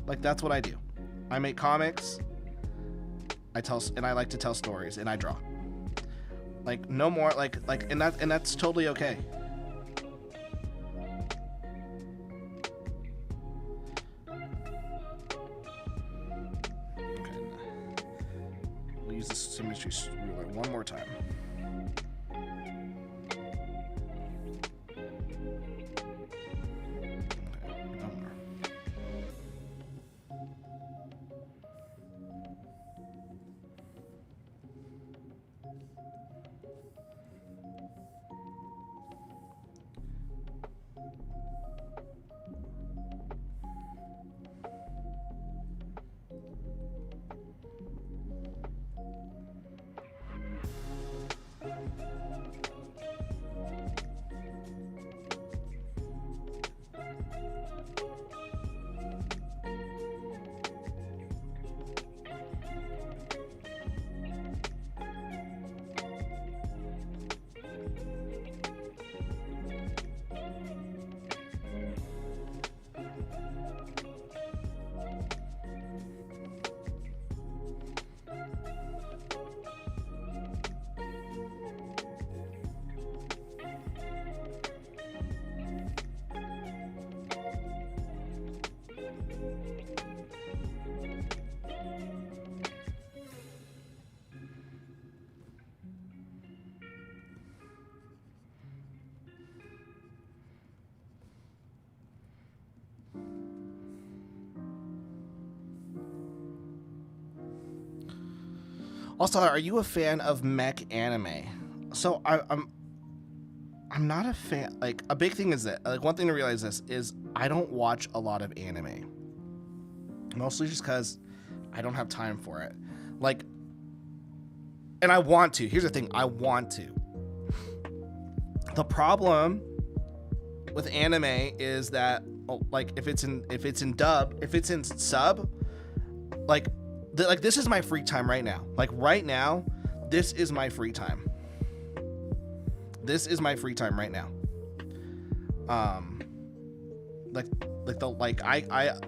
Like that's what I do. I make comics. I like to tell stories, and I draw. Like no more, and that's totally okay. Okay. We'll use this symmetry ruler one more time. Also, are you a fan of mech anime? So I'm not a fan. Like a big thing is that like one thing to realize this is I don't watch a lot of anime. Mostly just because I don't have time for it. Like, and I want to. Here's the thing, I want to. The problem with anime is that like if it's in sub, like this is my free time right now. Like right now, this is my free time. This is my free time right now.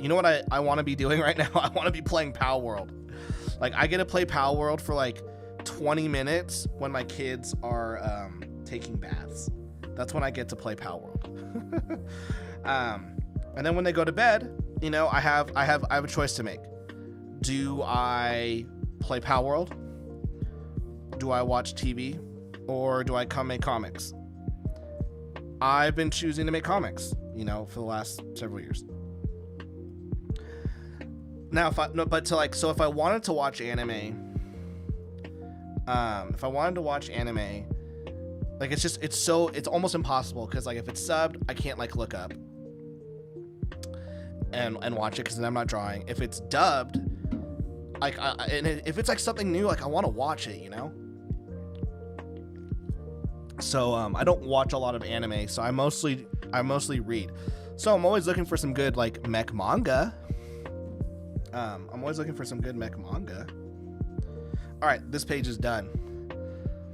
You know what I want to be doing right now? I want to be playing Pal World. Like I get to play Pal World for like 20 minutes when my kids are taking baths. That's when I get to play Pal World. And then when they go to bed, you know, I have a choice to make. Do I play Pal World? Do I watch TV? Or do I come make comics? I've been choosing to make comics, you know, for the last several years. Now, if I wanted to watch anime, like it's almost impossible because like if it's subbed, I can't like look up and watch it because then I'm not drawing. If it's dubbed, like if it's like something new, like I want to watch it, you know. So I don't watch a lot of anime, so I mostly read. So I'm always looking for some good like mech manga. I'm always looking for some good mech manga. All right, this page is done.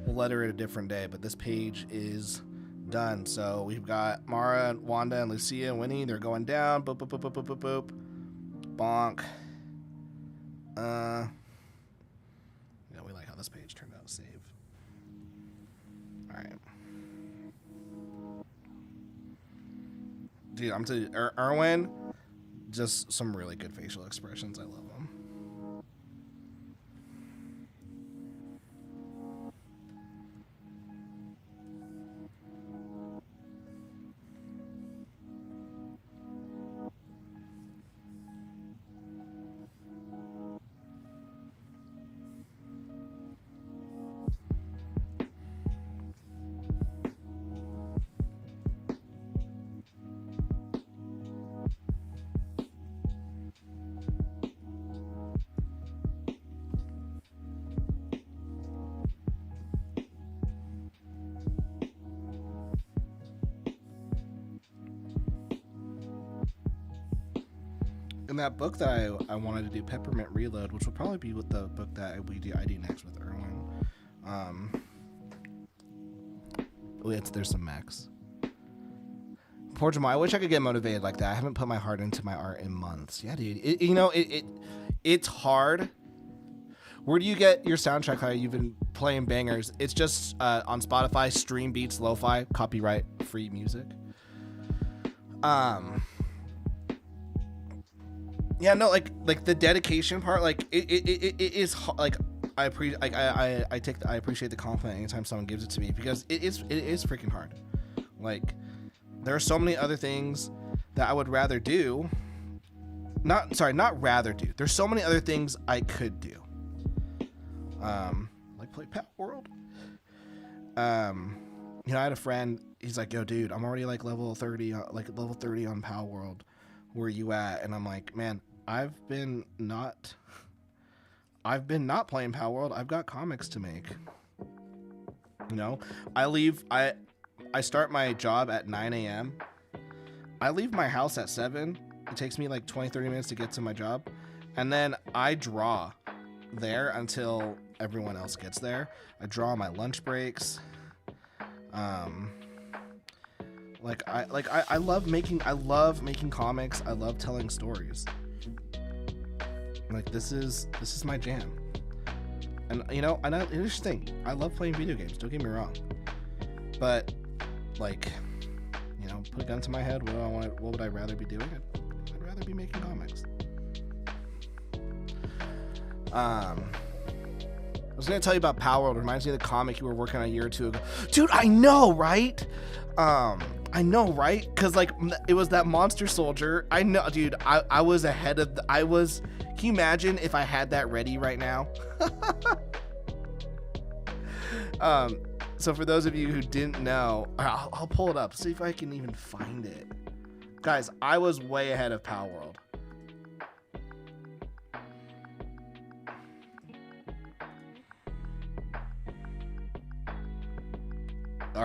We'll letter it a different day, but this page is done. So we've got Mara, Wanda, and Lucia, and Winnie. They're going down. Boop, boop, boop, boop, boop, boop, boop. Bonk. Yeah, we like how this page turned out. Save. All right. Dude, I'm telling you, Erwin, just some really good facial expressions. I love them. that book that I wanted to do, Peppermint Reload, which will probably be with the book that I do next with Erwin. There's some Max. Poor Jamal, I wish I could get motivated like that. I haven't put my heart into my art in months. Yeah, dude. It's hard. Where do you get your soundtrack? How you've been playing bangers? It's just on Spotify, Stream Beats, Lo-Fi, copyright free music. Yeah, no, like the dedication part, like it is like I appreciate the compliment anytime someone gives it to me, because it is freaking hard. Like, there are so many other things that I would rather do. Not rather do. There's so many other things I could do. Like play Pet World. I had a friend. He's like, "Yo, dude, I'm already like level 30 on Pal World. Where are you at?" And I'm like, "Man, I've been not playing Pal World. I've got comics to make. I start my job at 9 a.m. I leave my house at 7. It takes me like 20-30 minutes to get to my job, and then I draw there until everyone else gets there. I draw on my lunch breaks. I love making comics. I love telling stories. Like, this is my jam. And here's the thing, I love playing video games, don't get me wrong. But like, put a gun to my head, what would I rather be doing? I'd rather be making comics. I was gonna tell you about Power World. It reminds me of the comic you were working on a year or two ago. Dude, I know, right? Because like, it was that Monster Soldier. I know, dude. I was ahead of can you imagine if I had that ready right now? So for those of you who didn't know, I'll pull it up, see if I can even find it. Guys, I was way ahead of Power World. All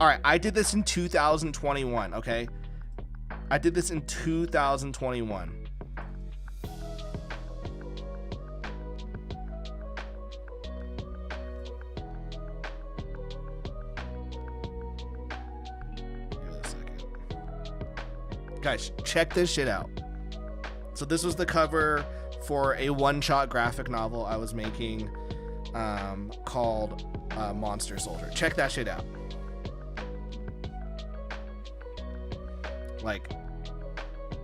right. I did this in 2021, okay? I did this in 2021. Guys, check this shit out. So this was the cover for a one-shot graphic novel I was making called Monster Soldier. Check that shit out. Like,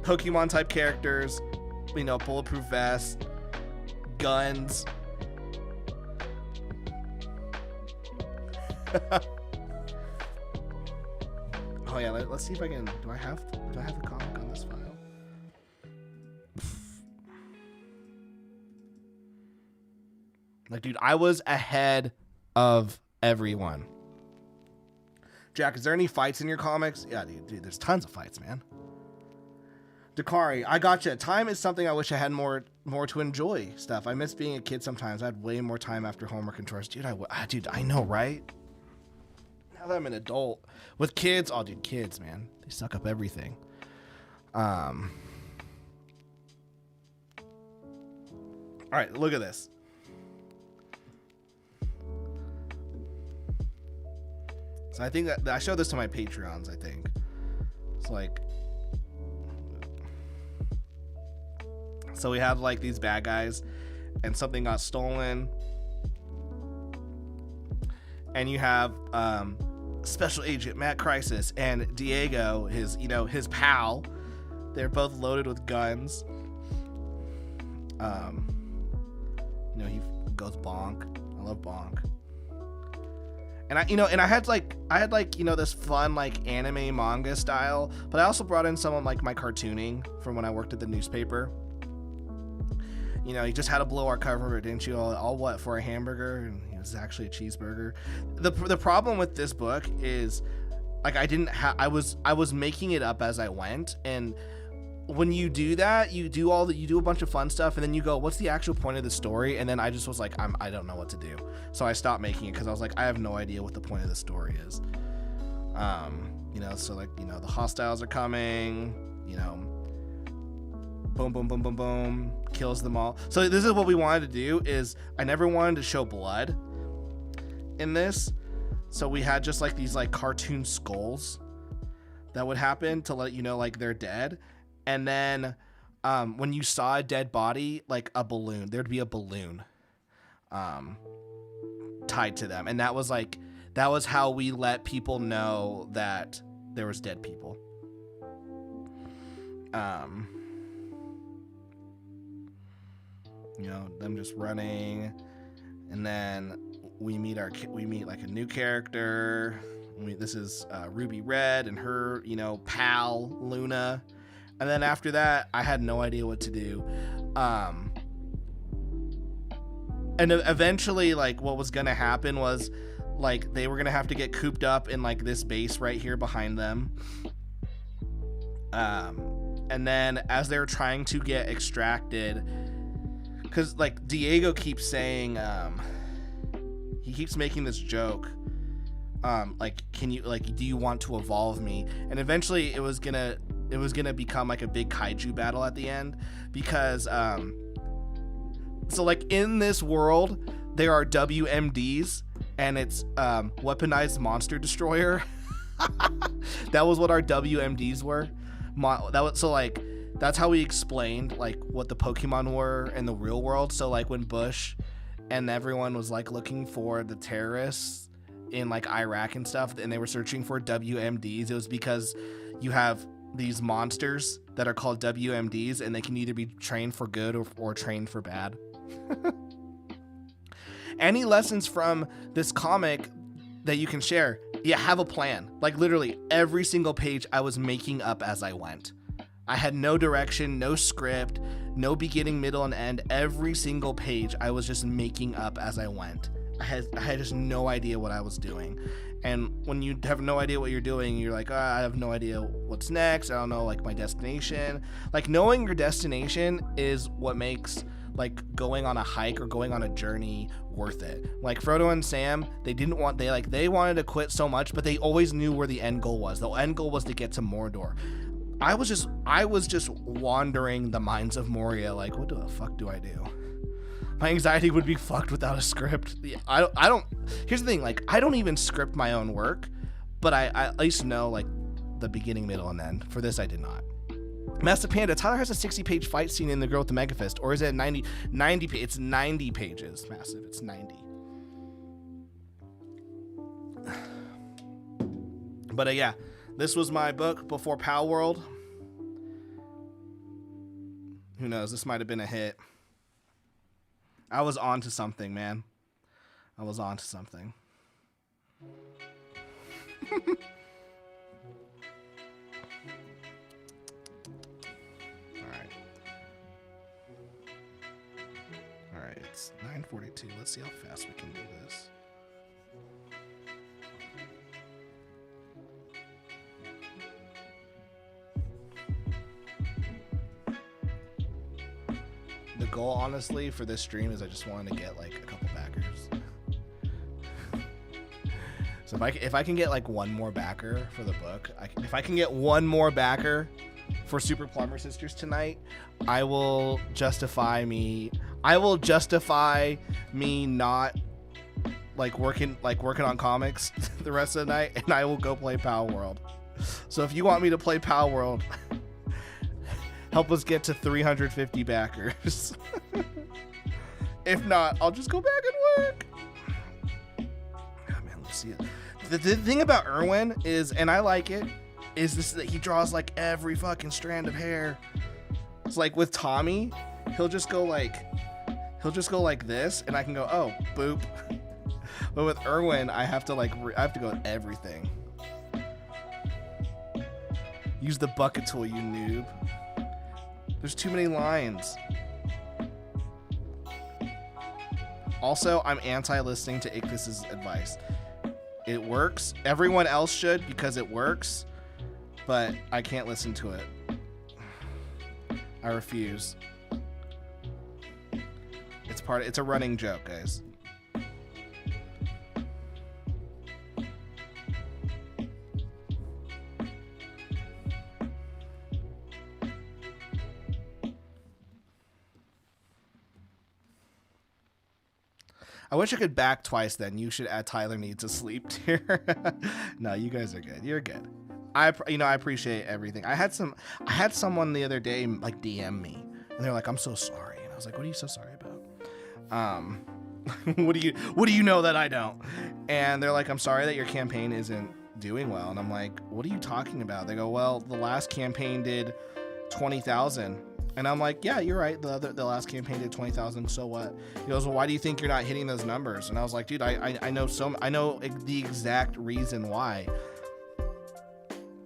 Pokemon type characters, bulletproof vests, guns. Oh yeah, let's see if I can. Do I have the comic on this file? Like, dude, I was ahead of everyone. Jack, is there any fights in your comics? Yeah, dude, there's tons of fights, man. Dakari, I gotcha. Time is something I wish I had more to enjoy stuff. I miss being a kid sometimes. I had way more time after homework and chores. Dude, I know, right? Now that I'm an adult. With kids, kids, man. They suck up everything. All right, look at this. So I think that I showed this to my Patreons, I think. It's like, so we have like these bad guys and something got stolen. And you have Special Agent Matt Crisis and Diego, his pal. They're both loaded with guns. He goes bonk. I love bonk. And I had this fun like anime manga style, but I also brought in some of like my cartooning from when I worked at the newspaper. You just had to blow our cover, didn't you? All what for a hamburger? And it was actually a cheeseburger. The problem with this book is, like, I was making it up as I went, and when you do that, you do a bunch of fun stuff, and then you go, what's the actual point of the story? And then I just was like, I don't know what to do, so I stopped making it because I was like, I have no idea what the point of the story is. So like, the hostiles are coming, boom, boom, boom, boom, boom, kills them all. So this is what we wanted to do, is I never wanted to show blood in this. So we had just like these like cartoon skulls that would happen to let you know like they're dead. And then when you saw a dead body, like a balloon, there'd be a balloon tied to them. And that was how we let people know that there was dead people. You know, them just running, and then we meet like a new character. This is Ruby Red and her, you know, pal Luna. And then after that, I had no idea what to do. And eventually, like, what was gonna happen was, like, they were gonna have to get cooped up in like this base right here behind them. And then as they were trying to get extracted, because like Diego keeps saying, he keeps making this joke, like, do you want to evolve me? And eventually it was gonna become like a big kaiju battle at the end, because so like in this world there are WMDs, and it's weaponized monster destroyer. That was what our WMDs were. So like that's how we explained like what the Pokemon were in the real world. So like when Bush and everyone was like looking for the terrorists in like Iraq and stuff, and they were searching for WMDs, it was because you have these monsters that are called WMDs, and they can either be trained for good or trained for bad. Any lessons from this comic that you can share? Yeah, have a plan. Like literally every single page I was making up as I went. I had no direction, no script, no beginning, middle, and end. Every single page I was just making up as I went. I had just no idea what I was doing. And when you have no idea what you're doing, you're like, I have no idea what's next. I don't know, like, my destination. Like, knowing your destination is what makes like going on a hike or going on a journey worth it. Like Frodo and Sam, they wanted to quit so much, but they always knew where the end goal was. The end goal was to get to Mordor. I was just wandering the mines of Moria, like, what the fuck do I do? My anxiety would be fucked without a script. I don't here's the thing, like, I don't even script my own work, but I at least know like the beginning, middle, and end. For this I did not. Master Panda, Tyler has a 60-page fight scene in The Girl with the Mega Fist, or is it 90? It's 90 pages, Massive. It's 90. But yeah, this was my book before Pal World. Who knows? This might have been a hit. I was on to something, man. I was on to something. Alright, it's 9:42. Let's see how fast we can do this. The goal, honestly, for this stream is I just wanted to get like a couple backers. So if I can get like one more backer for the book, if I can get one more backer for Super Plumber Sisters tonight, I will justify me not like working on comics the rest of the night, and I will go play Pal World. So if you want me to play Pal World, help us get to 350 backers. If not, I'll just go back and work. Oh, man, let's see it. The thing about Erwin is, and I like it, is this, that he draws like every fucking strand of hair. It's like with Tommy, he'll just go like this, and I can go, oh, boop. But with Erwin, I have to go with everything. Use the bucket tool, you noob. There's too many lines. Also, I'm anti-listening to Ichthus's advice. It works. Everyone else should, because it works, but I can't listen to it. I refuse. It's a running joke, guys. I wish I could back twice then. You should add Tyler needs a sleep tier. No, you guys are good. You're good. I appreciate everything. I had someone the other day like DM me and they're like, I'm so sorry. And I was like, what are you so sorry about? What do you know that I don't? And they're like, I'm sorry that your campaign isn't doing well. And I'm like, what are you talking about? They go, well, the last campaign did 20,000. And I'm like, yeah, you're right. The last campaign did 20,000. So what? He goes, well, why do you think you're not hitting those numbers? And I was like, dude, I know the exact reason why.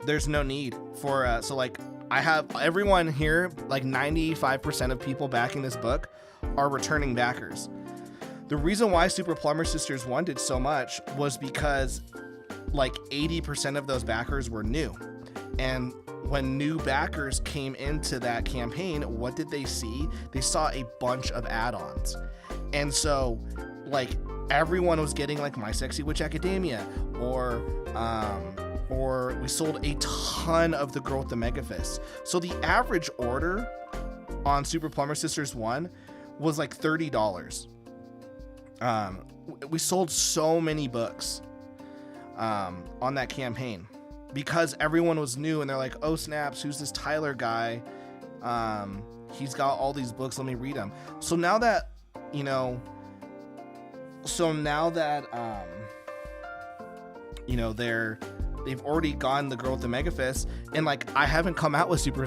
There's no need for so like I have everyone here, like 95% of people backing this book are returning backers. The reason why Super Plumber Sisters 1 did so much was because like 80% of those backers were new. And when new backers came into that campaign, what did they see? They saw a bunch of add-ons. And so like everyone was getting like My Sexy Witch Academia or we sold a ton of the Girl with the Mega Fist. So the average order on Super Plumber Sisters 1 was like $30. We sold so many books on that campaign because everyone was new and they're like, oh snaps, who's this Tyler guy? He's got all these books, let me read them. So now that they've already gotten the Girl with the Mega Fist, and like I haven't come out with Super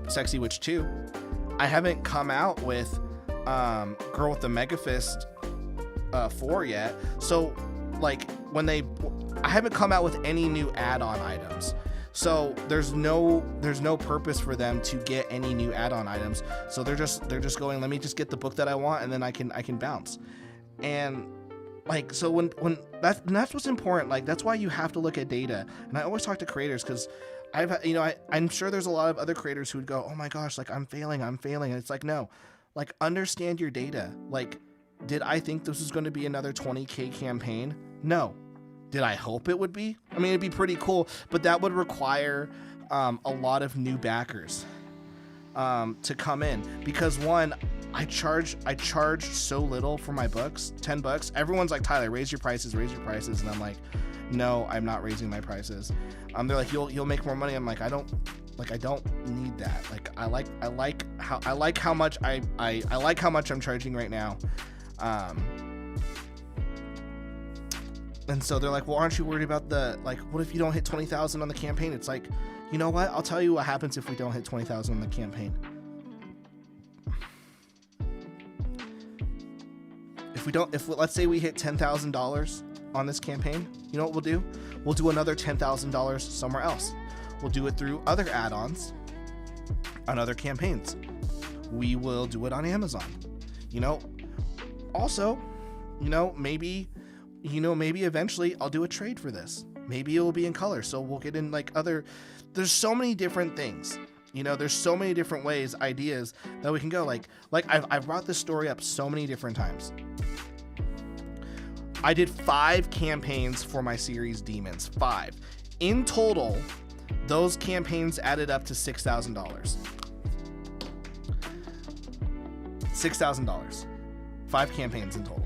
Sexy Witch 2. I haven't come out with Girl with the Mega Fist 4 yet. So like I haven't come out with any new add-on items. So there's no purpose for them to get any new add-on items. So they're just going, let me just get the book that I want and then I can bounce. And like, so when that's what's important. Like, that's why you have to look at data. And I always talk to creators because I'm sure there's a lot of other creators who would go, oh my gosh, like I'm failing. And it's like, no, like understand your data. Like, did I think this was going to be another 20K campaign? No. Did I hope it would be? I mean, it'd be pretty cool, but that would require a lot of new backers to come in because one, I charge so little for my books, $10. Everyone's like, Tyler, raise your prices. And I'm like, no, I'm not raising my prices. They're like, you'll make more money. I'm like, I don't need that. Like, I like how much I'm charging right now. And so they're like, well, aren't you worried about what if you don't hit 20,000 on the campaign? It's like, you know what? I'll tell you what happens if we don't hit 20,000 on the campaign. If let's say we hit $10,000 on this campaign, you know what we'll do? We'll do another $10,000 somewhere else. We'll do it through other add-ons on other campaigns. We will do it on Amazon. Also, maybe eventually I'll do a trade for this. Maybe it will be in color. So we'll get in there's so many different things. There's so many different ways, ideas that we can go. Like I've brought this story up so many different times. I did 5 campaigns for my series Demons. 5. In total, those campaigns added up to $6,000. $6,000. 5 campaigns in total.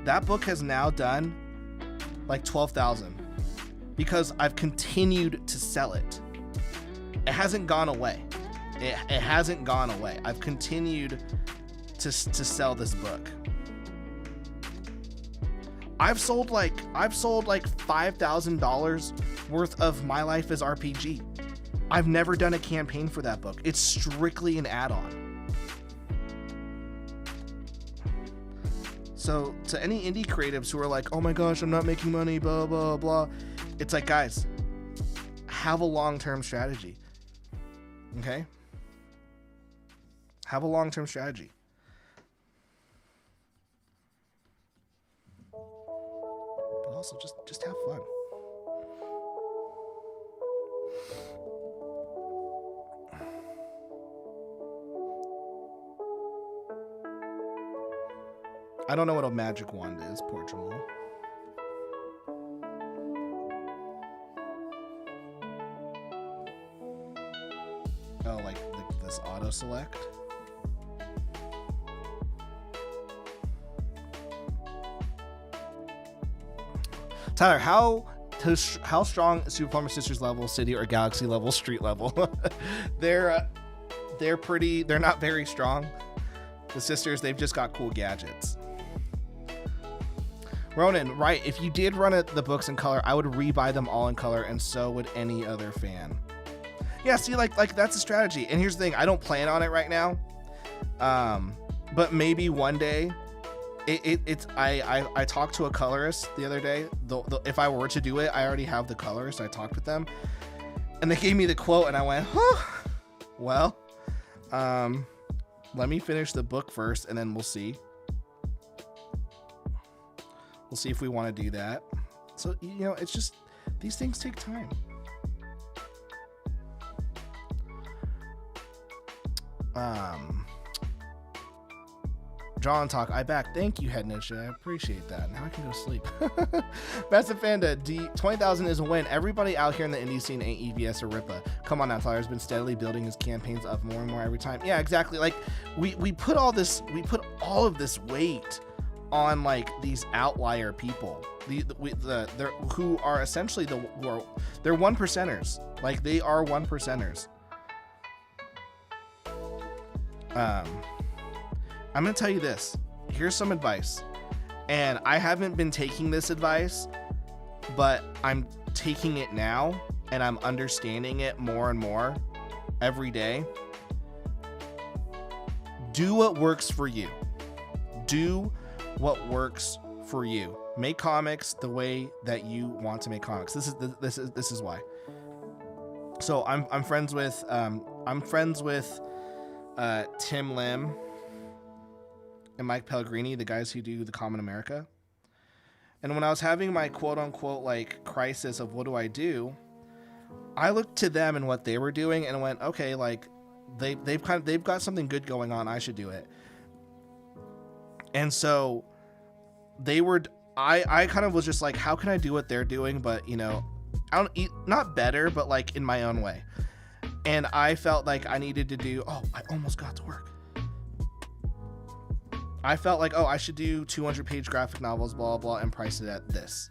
That book has now done like 12,000 because I've continued to sell it. It hasn't gone away. It hasn't gone away. I've continued to sell this book. I've sold like $5,000 worth of My Life as RPG. I've never done a campaign for that book. It's strictly an add-on. So to any indie creatives who are like, oh my gosh, I'm not making money, blah, blah, blah. It's like, guys, have a long-term strategy. Okay? Have a long-term strategy. But also just have fun. I don't know what a magic wand is, poor Jamal. Oh, like this auto select? Tyler, how strong is Super Plumber Sisters level, city or galaxy level, street level? They're not very strong. The sisters, they've just got cool gadgets. Ronan, right, if you did run the books in color, I would rebuy them all in color, and so would any other fan. Yeah, see, like that's a strategy. And here's the thing, I don't plan on it right now. But maybe one day. I talked to a colorist the other day. If I were to do it, I already have the colorist. I talked with them, and they gave me the quote, and I went, huh. Well, let me finish the book first, and then we'll see. We'll see if we want to do that. So, you know, it's just, these things take time. John Talk, I back. Thank you, Head Ninja. I appreciate that. Now I can go sleep. Best of Fanda, 20,000 is a win. Everybody out here in the indie scene ain't EVS or Ripa. Come on now, Tyler's been steadily building his campaigns up more and more every time. Yeah, exactly. Like we put all of this weight on like these outlier people. Who are essentially they're one percenters. Like they are one percenters. I'm going to tell you this. Here's some advice. And I haven't been taking this advice, but I'm taking it now, and I'm understanding it more and more every day. Do what works for you. Do what works for you. Make comics the way that you want to make comics. This is why. So I'm friends with Tim Lim and Mike Pellegrini, the guys who do the Common America. And when I was having my quote unquote like crisis of what do I do, I looked to them and what they were doing and went, okay, like they've got something good going on. I should do it. And so I kind of was just like, how can I do what they're doing? But you know, not better, but like in my own way. And I felt like I needed to do, I almost got to work. I felt like, I should do 200-page graphic novels, blah, blah, blah, and price it at this.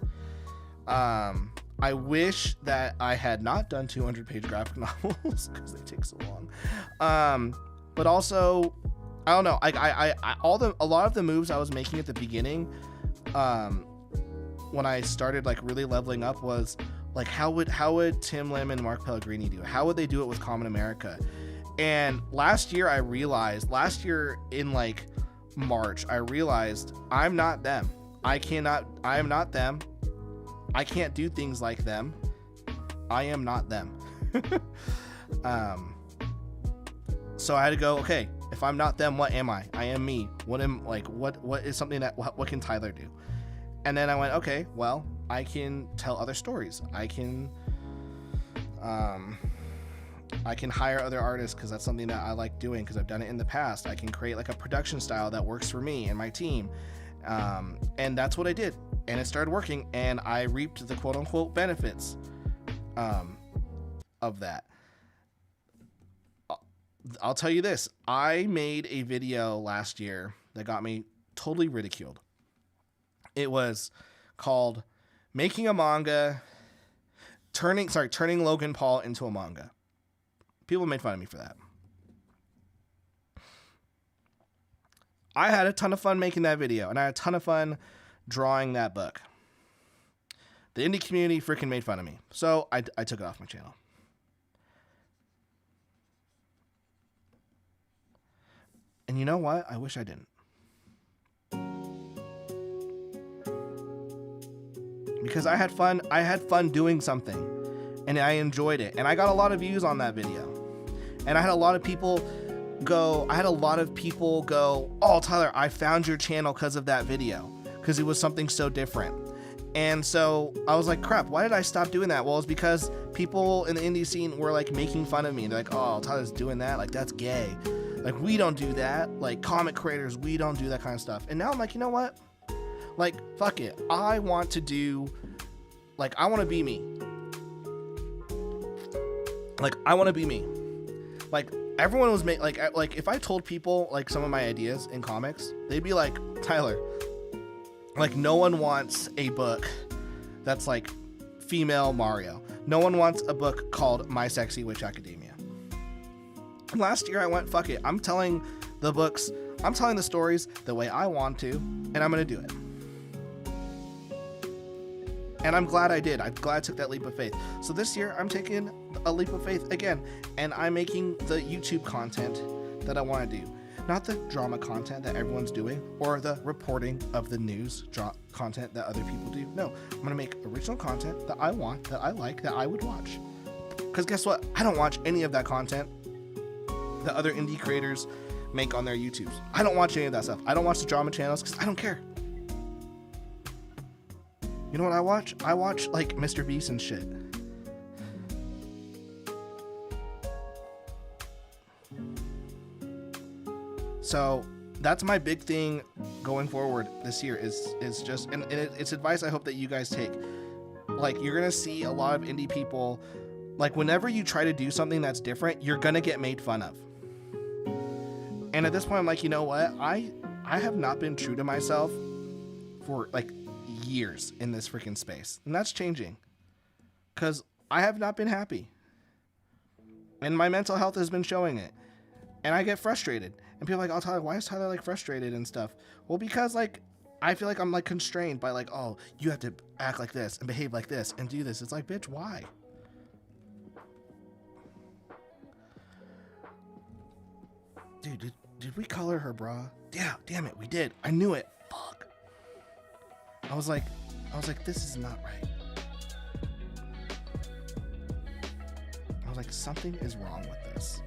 I wish that I had not done 200-page graphic novels because they take so long. But also, I don't know. A lot of the moves I was making at the beginning, when I started like really leveling up, was like, how would Tim Lim and Mark Pellegrini do it? How would they do it with Common America? And last year in like March, I realized I'm not them. I am not them. I can't do things like them. I am not them. So I had to go, okay, if I'm not them, what am I? I am me. What is something what can Tyler do? And then I went, okay, well, I can tell other stories. I can hire other artists because that's something that I like doing because I've done it in the past. I can create like a production style that works for me and my team. And that's what I did. And it started working, and I reaped the quote unquote benefits of that. I'll tell you this. I made a video last year that got me totally ridiculed. It was called Making a Manga, turning Logan Paul into a manga. People made fun of me for that. I had a ton of fun making that video, and I had a ton of fun drawing that book. The indie community freaking made fun of me, so I took it off my channel. And you know what? I wish I didn't. Because I had fun doing something, and I enjoyed it, and I got a lot of views on that video. And I had a lot of people go, oh, Tyler, I found your channel because of that video, because it was something so different. And so I was like, crap, why did I stop doing that? Well, it's because people in the indie scene were like making fun of me. They're like, oh, Tyler's doing that, like that's gay. Like, we don't do that. Like, comic creators, we don't do that kind of stuff. And now I'm like, you know what? Like, fuck it. I want to do, like, I want to be me. Like, I want to be me. Like, everyone was like if I told people like some of my ideas in comics, they'd be like, Tyler, like, no one wants a book that's like female Mario. No one wants a book called My Sexy Witch Academia. And last year I went, fuck it. I'm telling the stories the way I want to, and I'm going to do it. And I'm glad I did. I'm glad I took that leap of faith. So this year I'm taking a leap of faith again, and I'm making the YouTube content that I want to do. Not the drama content that everyone's doing or the reporting of the news content that other people do. No, I'm going to make original content that I want, that I like, that I would watch. Because guess what? I don't watch any of that content that other indie creators make on their YouTubes. I don't watch any of that stuff. I don't watch the drama channels because I don't care. You know what I watch? I watch like Mr. Beast and shit. So that's my big thing going forward this year is just, and it's advice I hope that you guys take. Like, you're going to see a lot of indie people, like whenever you try to do something that's different, you're going to get made fun of. And at this point, I'm like, you know what? I have not been true to myself for like years in this freaking space. And that's changing because I have not been happy. And my mental health has been showing it. And I get frustrated. And people are like, oh, Tyler, why is Tyler like frustrated and stuff? Well, because like, I feel like I'm like constrained by like, oh, you have to act like this and behave like this and do this. It's like, bitch, why? Dude, did we color her bra? Yeah, damn it, we did. I knew it. Fuck. I was like, this is not right. I was like, something is wrong with this.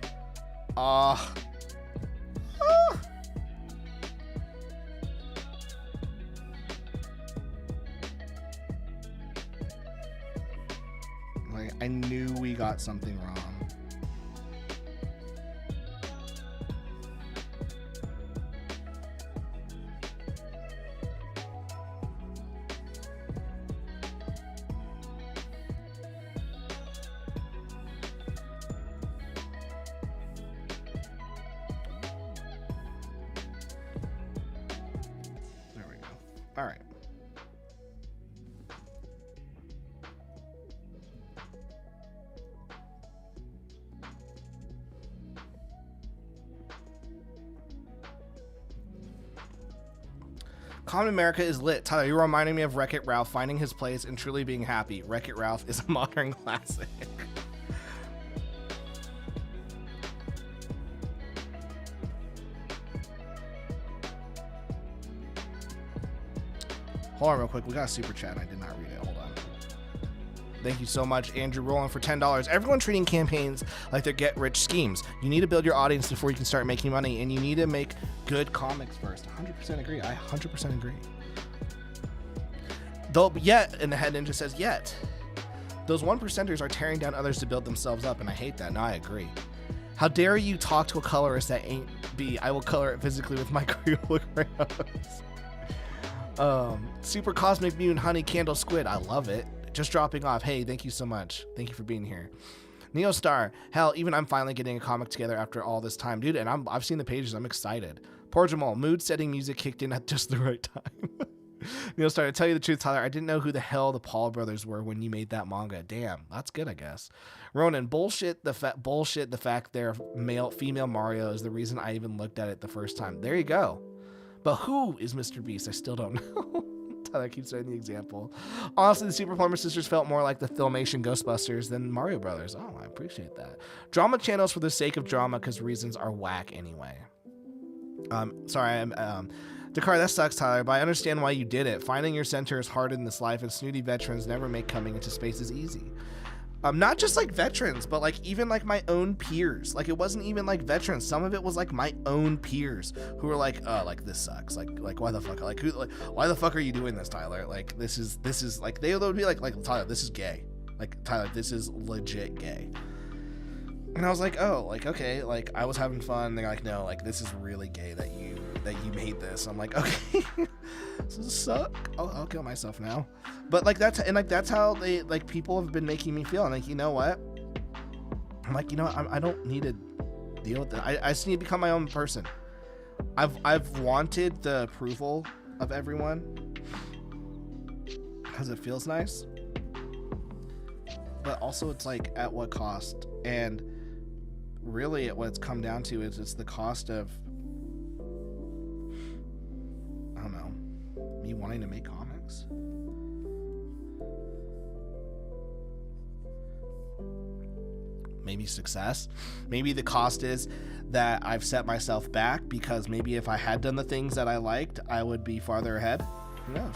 Like, I knew we got something wrong. There we go. All right. Common America is lit. Tyler, you're reminding me of Wreck-It Ralph finding his place and truly being happy. Wreck-It Ralph is a modern classic. Hold on real quick. We got a super chat and I did not read it. Hold on. Thank you so much, Andrew Rowland, for $10. Everyone treating campaigns like they're get-rich schemes. You need to build your audience before you can start making money, and you need to make good comics first. 100% agree. I 100% agree. Though, yet, and the head ninja says, yet, those 1%ers are tearing down others to build themselves up, and I hate that. No, I agree. How dare you talk to a colorist that ain't B? I will color it physically with my Crayola crayons. Super Cosmic Mutant Honey Candle Squid. I love it. Just dropping off. Hey, thank you so much. Thank you for being here. Neostar. Hell, even I'm finally getting a comic together after all this time. Dude, and I've seen the pages. I'm excited. Poor Jamal. Mood setting music kicked in at just the right time. Neostar, to tell you the truth, Tyler, I didn't know who the hell the Paul brothers were when you made that manga. Damn, that's good, I guess. Ronan, bullshit the fact they're female Mario is the reason I even looked at it the first time. There you go. But who is Mr. Beast? I still don't know. Tyler keeps saying the example. Honestly, the Super Plumber Sisters felt more like the Filmation Ghostbusters than Mario Brothers. Oh, I appreciate that. Drama channels for the sake of drama because reasons are whack anyway. Sorry, Dakar, that sucks, Tyler, but I understand why you did it. Finding your center is hard in this life, and snooty veterans never make coming into spaces easy. Not just like veterans, but like even like my own peers. Like it wasn't even like veterans. Some of it was like my own peers who were like, like this sucks. Like why the fuck? Like why the fuck are you doing this, Tyler? Like this is like they would be like Tyler, this is gay. Like Tyler, this is legit gay. And I was like, oh, like okay, like I was having fun. They're like, no, like this is really gay that you made this. I'm like, okay, this does suck. I'll kill myself now. But like that's how they like people have been making me feel. And like, you know what? I'm like, you know what? I don't need to deal with that. I just need to become my own person. I've wanted the approval of everyone because it feels nice. but also it's like at what cost? And really what it's come down to is it's the cost of, I don't know, me wanting to make comics. Maybe success. Maybe the cost is that I've set myself back, because maybe if I had done the things that I liked, I would be farther ahead. Who knows?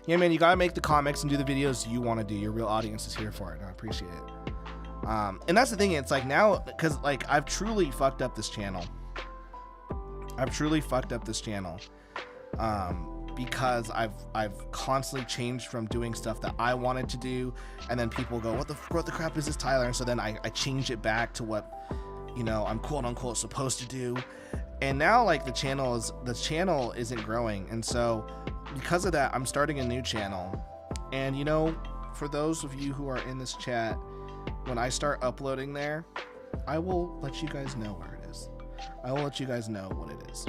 Yeah, man, you gotta make the comics and do the videos you want to do. Your real audience is here for it, and I appreciate it. And that's the thing. It's like now, because like I've truly fucked up this channel. Because I've constantly changed from doing stuff that I wanted to do, and then people go, what the crap is this, Tyler? And so then I change it back to what, you know, I'm quote unquote supposed to do. And now like the channel isn't growing, and so because of that, I'm starting a new channel. And you know, for those of you who are in this chat, when I start uploading there, I will let you guys know where it is. I will let you guys know what it is.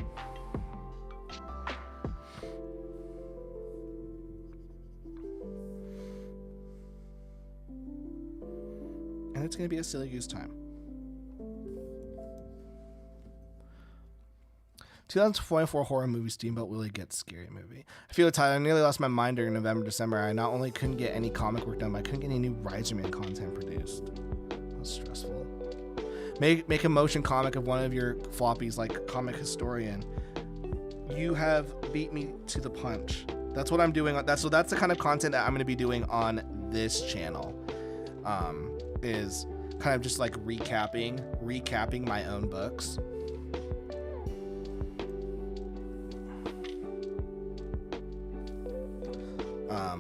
And it's going to be a silly goose time. 2024 horror movie Steamboat Willie Gets Scary movie. I feel tired. I nearly lost my mind during November, December. I not only couldn't get any comic work done, but I couldn't get any new Riserman content produced. That's stressful. Make a motion comic of one of your floppies like Comic Historian. You have beat me to the punch. That's what I'm doing. That's the kind of content that I'm going to be doing on this channel. Is kind of just like recapping my own books.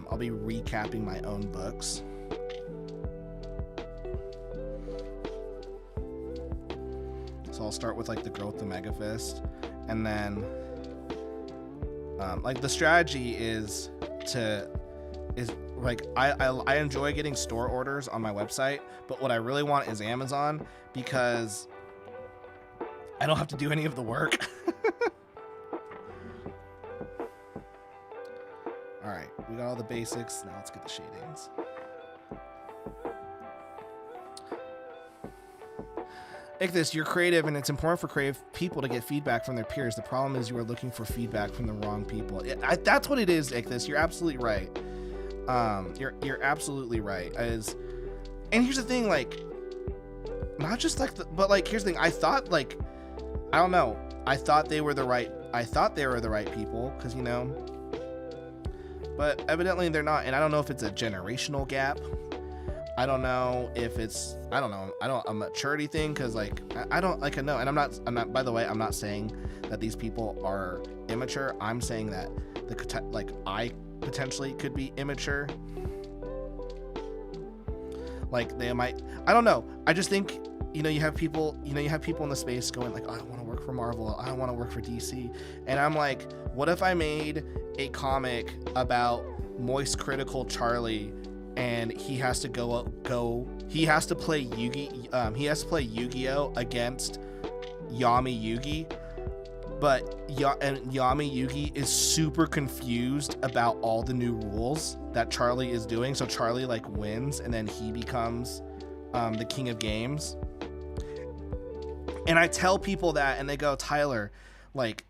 I'll be recapping my own books. So I'll start with like The Girl with the Mega Fist, and then like the strategy is like I enjoy getting store orders on my website, but what I really want is Amazon, because I don't have to do any of the work. All right, we got all the basics. Now let's get the shadings. Ichthus, you're creative, and it's important for creative people to get feedback from their peers. The problem is you are looking for feedback from the wrong people. That's what it is, Ichthus. You're absolutely right. You're absolutely right. And here's the thing, like, not just like but like here's the thing. I thought, like, I don't know. I thought they were the right people, because, you know. But evidently they're not, and I don't know if it's a generational gap. I don't know if it's, a maturity thing, because like I don't like, know, and I'm not. By the way, I'm not saying that these people are immature. I'm saying that I potentially could be immature. Like they might. I don't know. I just think, you have people in the space going like, oh, I want to work for Marvel. I want to work for DC. And I'm like, what if I made a comic about Moist Critical Charlie, and he has to he has to play Yu-Gi-Oh against Yami Yugi, but Yami Yugi is super confused about all the new rules that Charlie is doing. So Charlie like wins, and then he becomes the king of games. And I tell people that, and they go, Tyler, like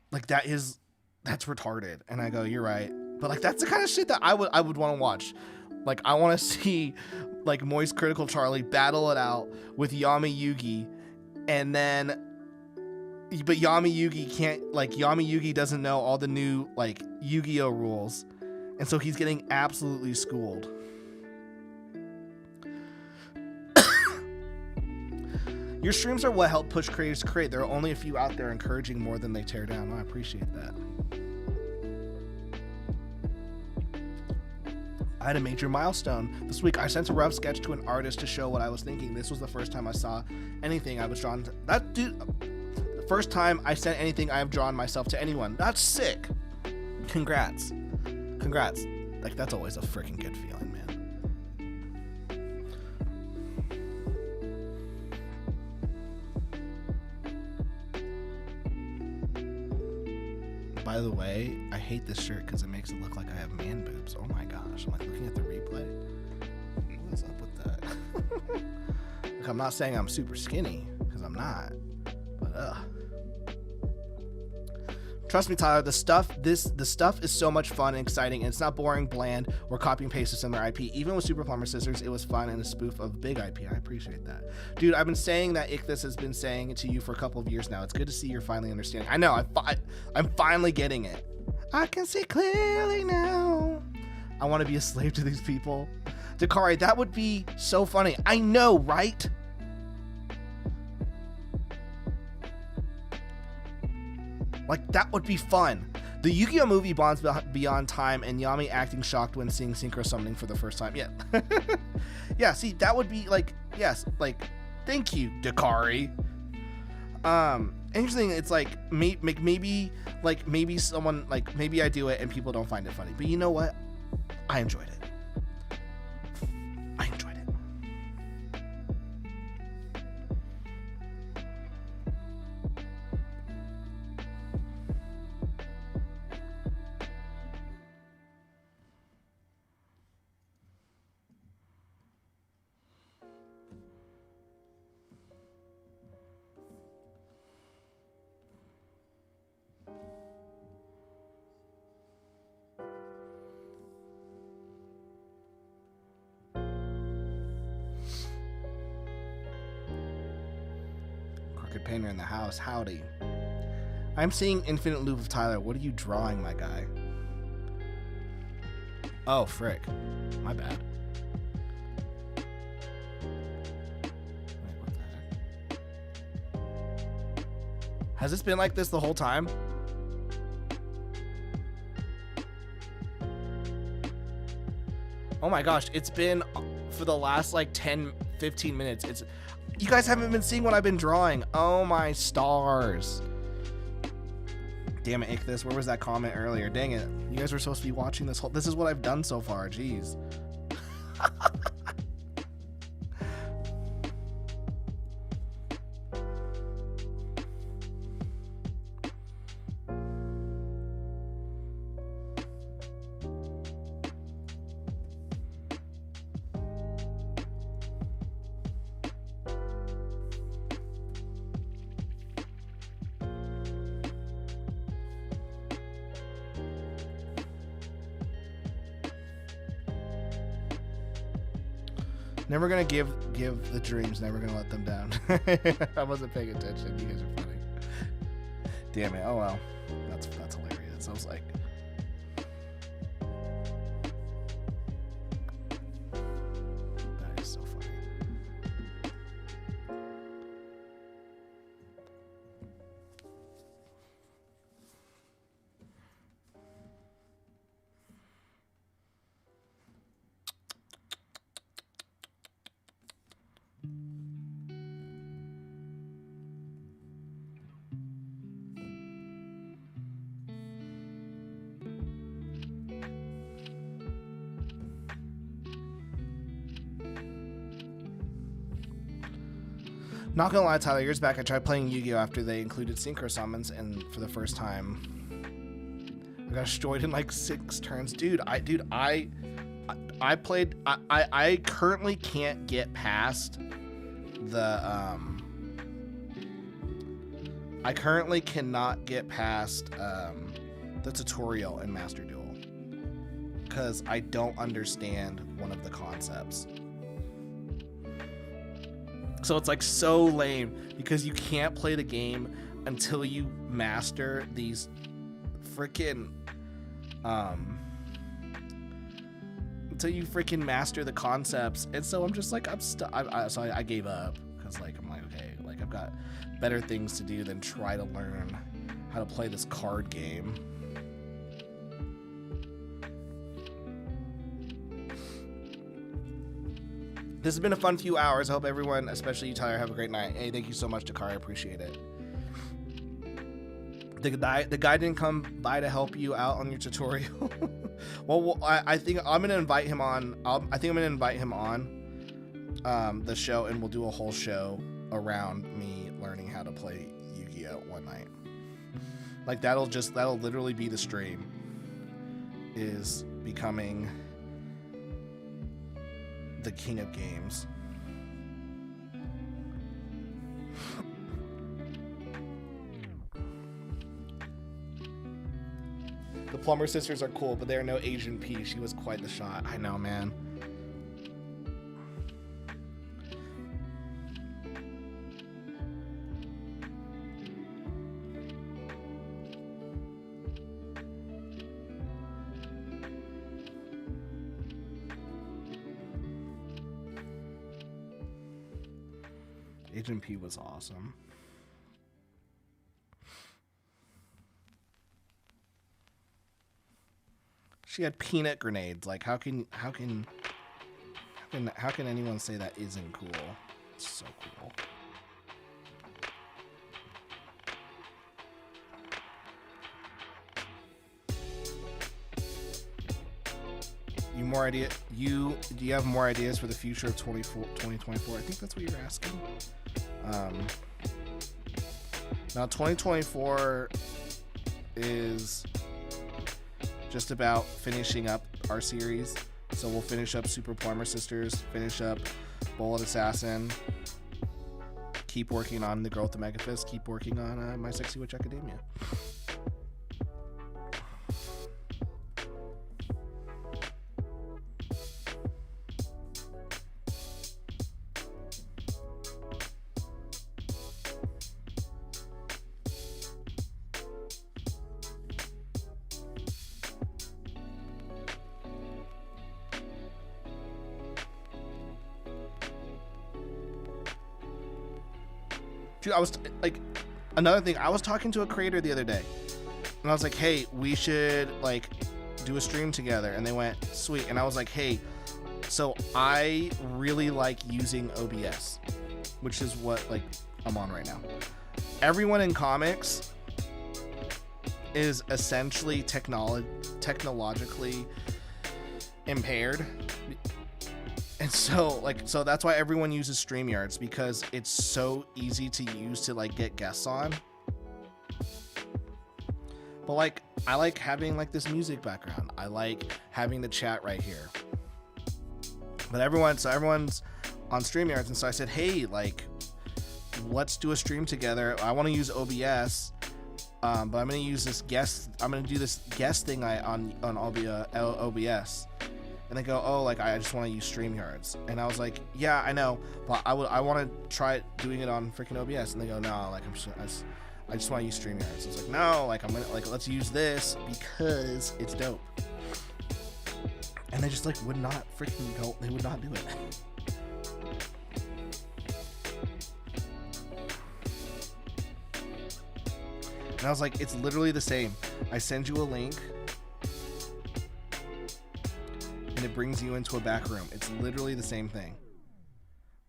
that's retarded. And I go, you're right. But like, that's the kind of shit that I would want to watch. Like, I want to see like Moist Critical Charlie battle it out with Yami Yugi, and then, but Yami Yugi doesn't know all the new like Yu-Gi-Oh rules, and so he's getting absolutely schooled. Your streams are what help push creators to create. There are only a few out there encouraging more than they tear down. I appreciate that. I had a major milestone this week. I sent a rough sketch to an artist to show what I was thinking. This was the first time I saw anything I was drawn to. That dude, the first time I sent anything I have drawn myself to anyone. That's sick. Congrats. Like, that's always a freaking good feeling, man. By the way, I hate this shirt because it makes it look like I have man boobs. Oh my gosh. I'm like looking at the replay. What is up with that? Look, I'm not saying I'm super skinny because I'm not. But trust me, Tyler, the stuff is so much fun and exciting, and it's not boring, bland, or copy and paste of similar IP. Even with Super Plumber Sisters, it was fun and a spoof of big IP. I appreciate that. Dude, I've been saying that Ichthus has been saying it to you for a couple of years now. It's good to see you're finally understanding. I know, I'm finally getting it. I can see clearly now. I want to be a slave to these people. Dakari, that would be so funny. I know, right? Like, that would be fun. The Yu-Gi-Oh movie bonds beyond time, and Yami acting shocked when seeing synchro summoning for the first time. Yeah. Yeah, see, that would be like, yes, like, thank you, Dakari. Interesting, it's like, maybe someone, like, maybe I do it and people don't find it funny. But you know what? I enjoyed it. I enjoyed it. Painter in the house. Howdy. I'm seeing infinite loop of Tyler. What are you drawing, my guy? Oh, frick. My bad. Wait, what the heck? Has this been like this the whole time? Oh my gosh, it's been for the last like 10-15 minutes. You guys haven't been seeing what I've been drawing. Oh my stars. Damn it, Ichthus. Where was that comment earlier? Dang it. You guys were supposed to be watching this whole... This is what I've done so far. Jeez. Never gonna give the dreams, never gonna let them down. I wasn't paying attention. You guys are funny. Damn it. Oh well. That's hilarious. I was like, that is so funny. Not gonna lie, Tyler, years back I tried playing Yu-Gi-Oh! After they included synchro summons, and for the first time I got destroyed in like 6 turns. Dude, I played, I currently can't get past the I currently cannot get past the tutorial in Master Duel because I don't understand one of the concepts. So it's like so lame because you can't play the game until you master these freaking until you freaking master the concepts. And so I'm just like, so I gave up because like I'm like, okay, like I've got better things to do than try to learn how to play this card game. This has been a fun few hours. I hope everyone, especially you, Tyler, have a great night. Hey, thank you so much, Dakari. I appreciate it. The guy didn't come by to help you out on your tutorial. Well, I think I'm gonna invite him on. I think I'm gonna invite him on the show, and we'll do a whole show around me learning how to play Yu-Gi-Oh! One night. Like that'll literally be the stream, is becoming the king of games. The Plumber sisters are cool, but they are no Asian P. She was quite the shot. I know, man. Agent P was awesome. She had peanut grenades. Like how can anyone say that isn't cool? It's so cool. Do you have more ideas for the future of 2024? I think that's what you're asking. Now 2024 is just about finishing up our series. So we'll finish up Super Plumber Sisters, finish up Bullet Assassin, keep working on The Girl with the Mega Fist, keep working on My Sexy Witch Academia. Dude, I was like, another thing, I was talking to a creator the other day and I was like, hey, we should like do a stream together. And they went, sweet. And I was like, hey, so I really like using OBS, which is what like I'm on right now. Everyone in comics is essentially technologically impaired. And so that's why everyone uses StreamYards, because it's so easy to use to like get guests on. But like, I like having like this music background. I like having the chat right here. But everyone's on StreamYards, and so I said, hey, like, let's do a stream together. I want to use OBS, but I'm gonna use this guest. I'm gonna do this guest thing on OBS. And they go, oh, like I just want to use StreamYards. And I was like, yeah, I know, but I want to try doing it on freaking OBS. And they go, no, like I just want to use StreamYards. I was like, no, like I'm gonna let's use this because it's dope. And they just like would not freaking go. They would not do it. And I was like, it's literally the same. I send you a link. And it brings you into a back room. It's literally the same thing.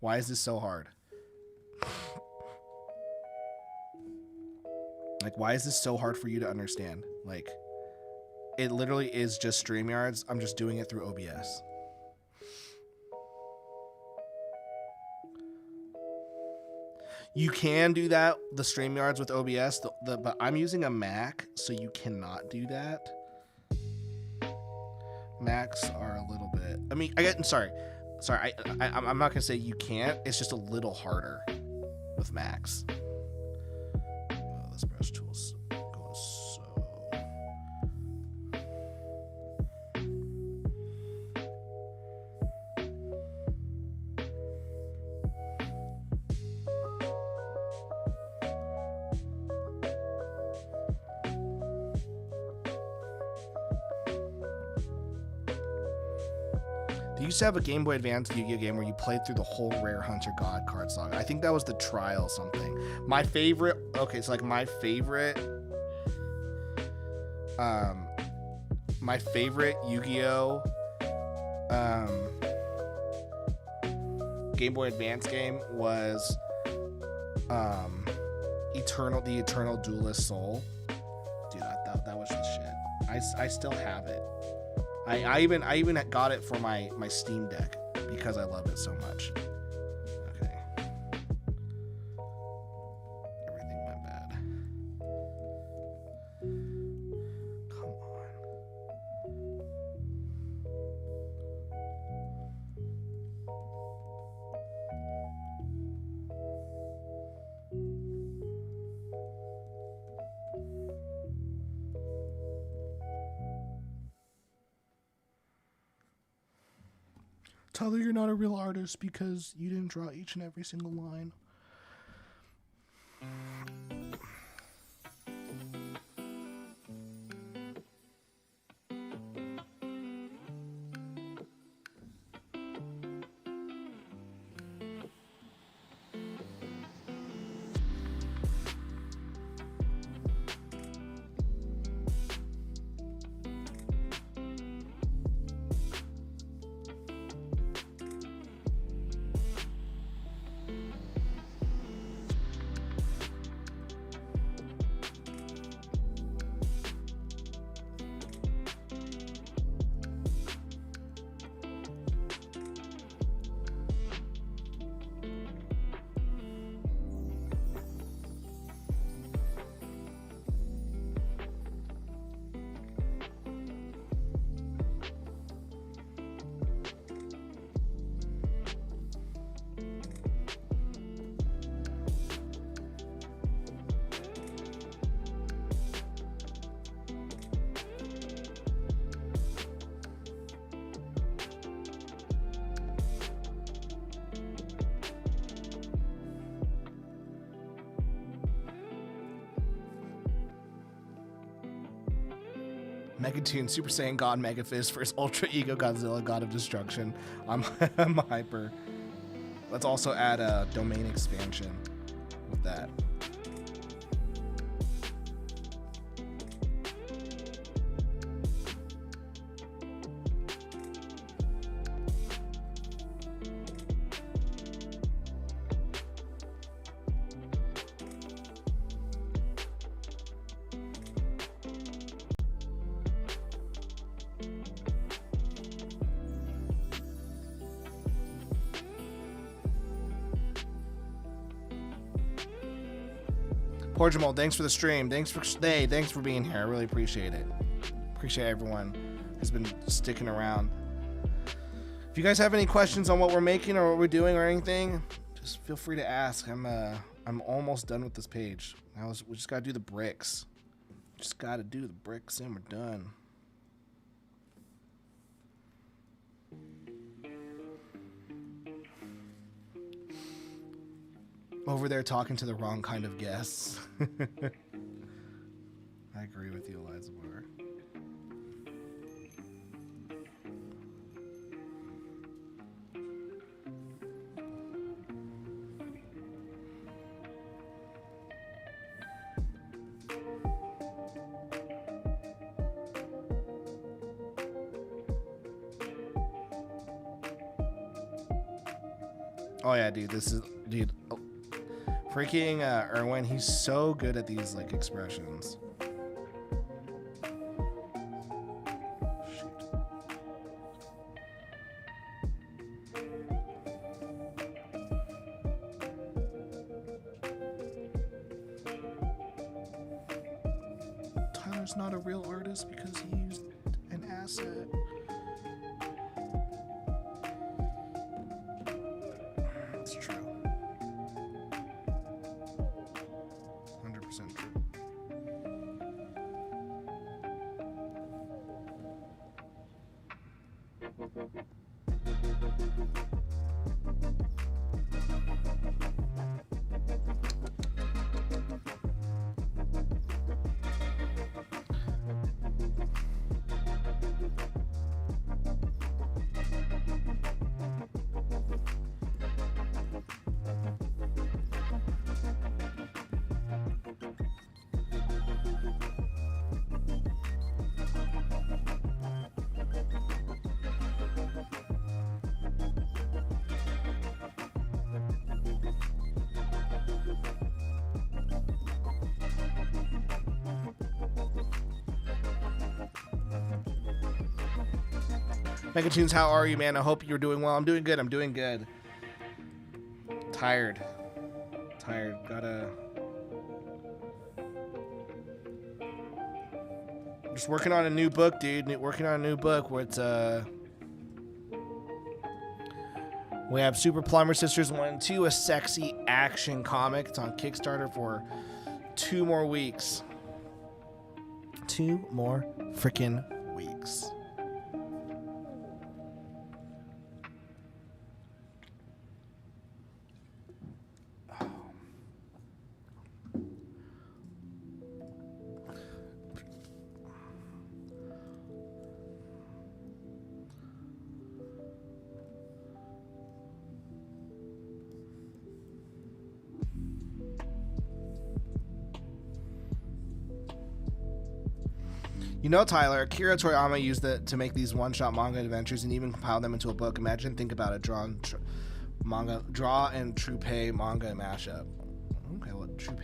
Why is this so hard? Like, why is this so hard for you to understand? Like, it literally is just StreamYards. I'm just doing it through OBS. You can do that, the StreamYards with OBS, but I'm using a Mac, so you cannot do that. Macs are a little bit. I mean, sorry. I'm not gonna say you can't. It's just a little harder with Macs. Oh, this brush tool's going so. They used to have a Game Boy Advance Yu-Gi-Oh game where you played through the whole Rare Hunter God card saga. I think that was the trial something. My favorite, okay, so like my favorite Yu-Gi-Oh Game Boy Advance game was the Eternal Duelist Soul. Dude, that was the shit. I still have it. I even got it for my Steam Deck because I love it so much. Okay. Everything went bad. Tell her you're not a real artist because you didn't draw each and every single line. Megatoon, Super Saiyan God Megafist versus Ultra Ego Godzilla, God of Destruction. I'm hyper. Let's also add a domain expansion with that. Poor Jamal, thanks for the stream. Thanks for being here. I really appreciate it. Appreciate everyone who's been sticking around. If you guys have any questions on what we're making or what we're doing or anything, just feel free to ask. I'm almost done with this page. Now we just gotta do the bricks. Just gotta do the bricks and we're done. Over there talking to the wrong kind of guests. I agree with you, Eliza Barr. Oh yeah, dude, freaking Erwin, he's so good at these like expressions. Shoot. Tyler's not a real artist because he used an asset. It's true. 100% true. Megatunes, how are you, man? I hope you're doing well. I'm doing good. I'm doing good. Tired. Gotta... Just working on a new book, dude. Working on a new book where it's, we have Super Plumber Sisters 1 and 2, a sexy action comic. It's on Kickstarter for 2 more weeks. 2 more freaking weeks. You know, Tyler, Akira Toriyama used it to make these one-shot manga adventures and even compile them into a book. Imagine, think about it, draw and Trupe manga mashup. Okay, what Trupe?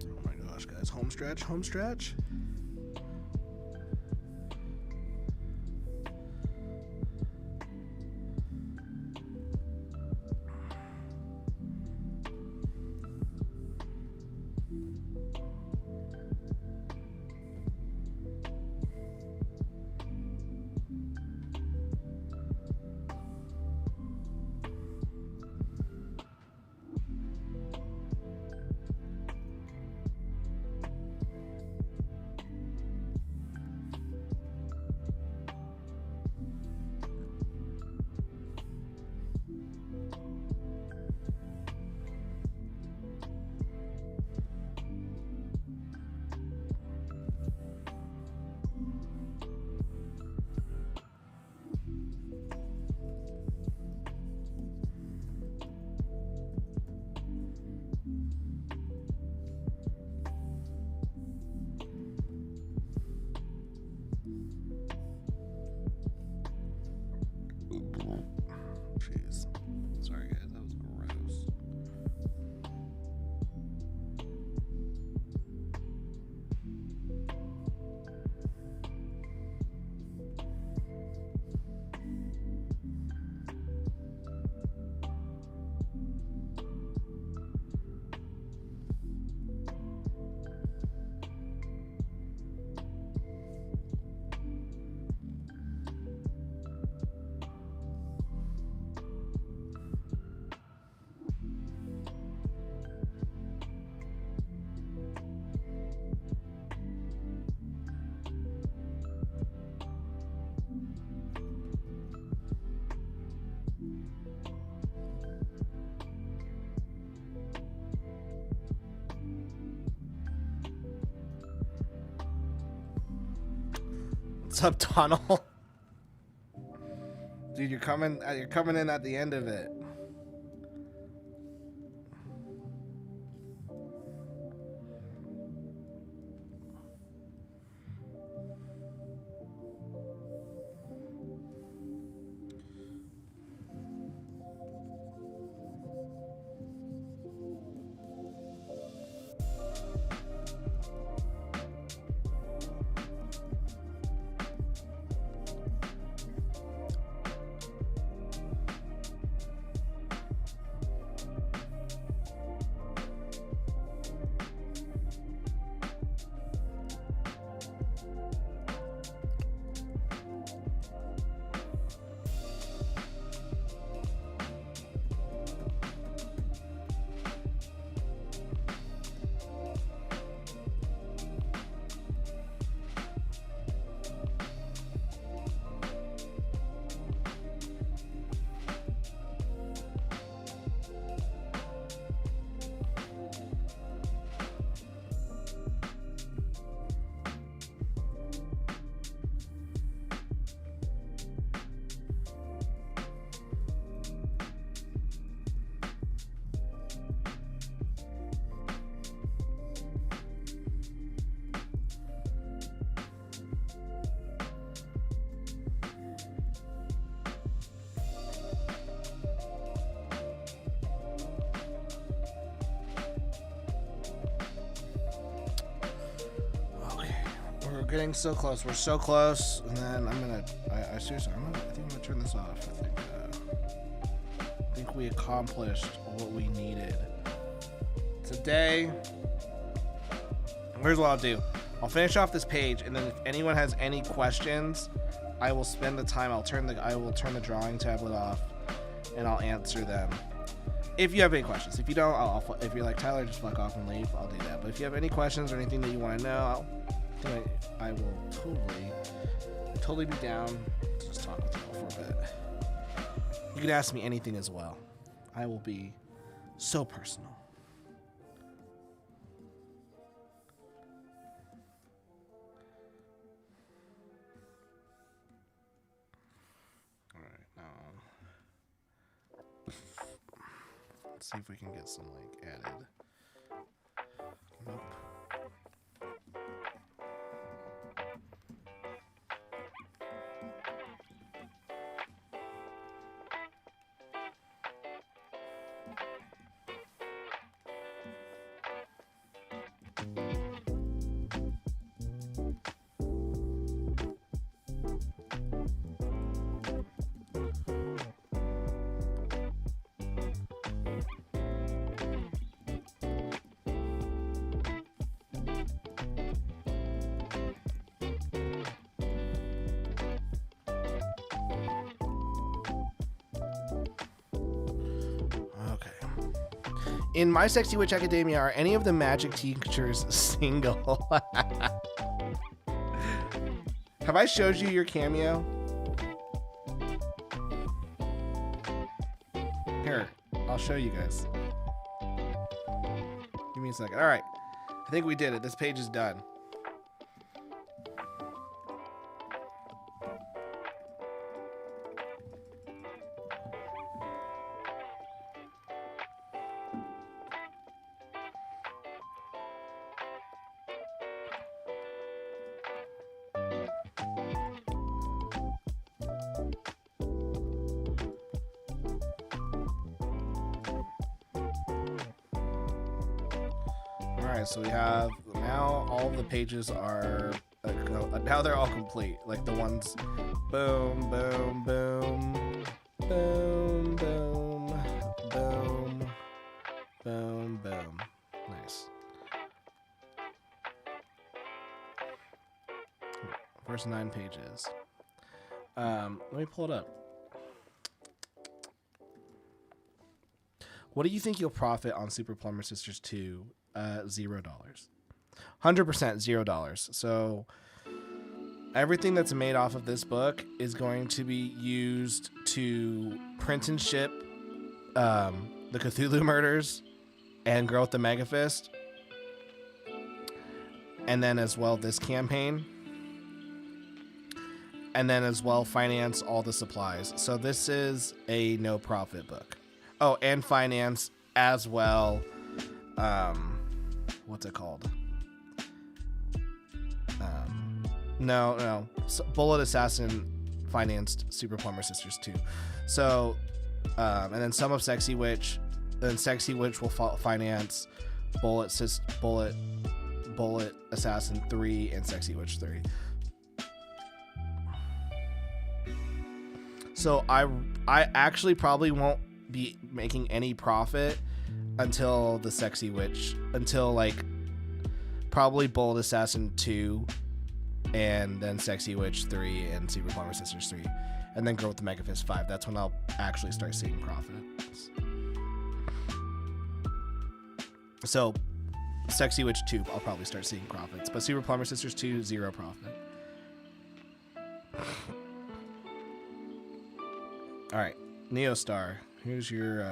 Oh my gosh, guys, home stretch, home stretch. Jeez. Sorry, guys. That was gross. What's up, Tunnel? Dude, you're coming in at the end of it. We're getting so close. We're so close. And then I'm gonna. I seriously. I think I'm gonna turn this off. I think we accomplished what we needed today. Here's what I'll do. I'll finish off this page, and then if anyone has any questions, I will spend the time. I will turn the drawing tablet off, and I'll answer them. If you have any questions, if you don't, if you're like Tyler, just fuck off and leave. I'll do that. But if you have any questions or anything that you want to know, I will totally be down to just talk with you all for a bit. You can ask me anything as well. I will be so personal. All right, now let's see if we can get some added In My Sexy Witch Academia, are any of the magic teachers single? Have I showed you your cameo? Here, I'll show you guys. Give me a second. All right. I think we did it. This page is done. Alright, so we have now all of the pages are now they're all complete. Like the ones boom, boom, boom, boom, boom, boom, boom, boom. Nice. First 9 pages. Let me pull it up. What do you think you'll profit on Super Plumber Sisters 2? $0. 100% $0. So everything that's made off of this book is going to be used to print and ship the Cthulhu Murders and Girl with the Mega Fist, and then as well this campaign, and then as well finance all the supplies. So this is a no profit book. Oh, and finance as well. What's it called? No. Bullet Assassin financed Super Plumber Sisters 2. So, and then some of Sexy Witch. Then Sexy Witch will finance Bullet Assassin 3 and Sexy Witch 3. So I actually probably won't be making any profit until the Sexy Witch, until like probably Bullet Assassin 2 and then Sexy Witch 3 and Super Plumber Sisters 3 and then Girl with the Mega Fist 5. That's when I'll actually start seeing profits. So Sexy Witch 2 I'll probably start seeing profits, but Super Plumber Sisters 2 0 profit. All right, Neostar, here's your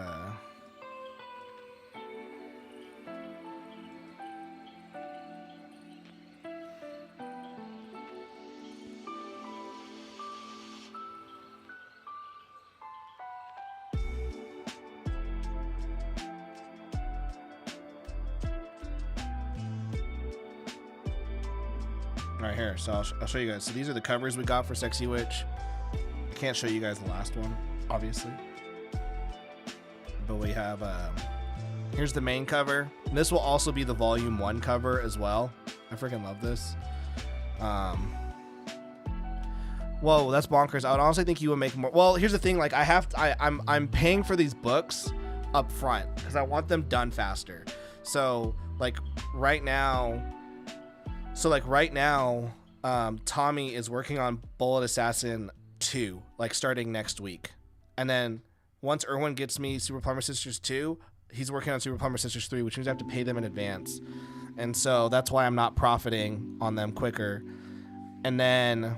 Alright, here, so I'll show you guys. So these are the covers we got for Sexy Witch. I can't show you guys the last one, obviously. But we have, here's the main cover. And this will also be the volume 1 cover as well. I freaking love this. Whoa, that's bonkers. I would honestly think you would make more. Well, here's the thing. Like, I'm paying for these books up front because I want them done faster. So, like, right now, Tommy is working on Bullet Assassin 2, like starting next week. And then once Erwin gets me Super Plumber Sisters 2, he's working on Super Plumber Sisters 3, which means I have to pay them in advance. And so that's why I'm not profiting on them quicker. And then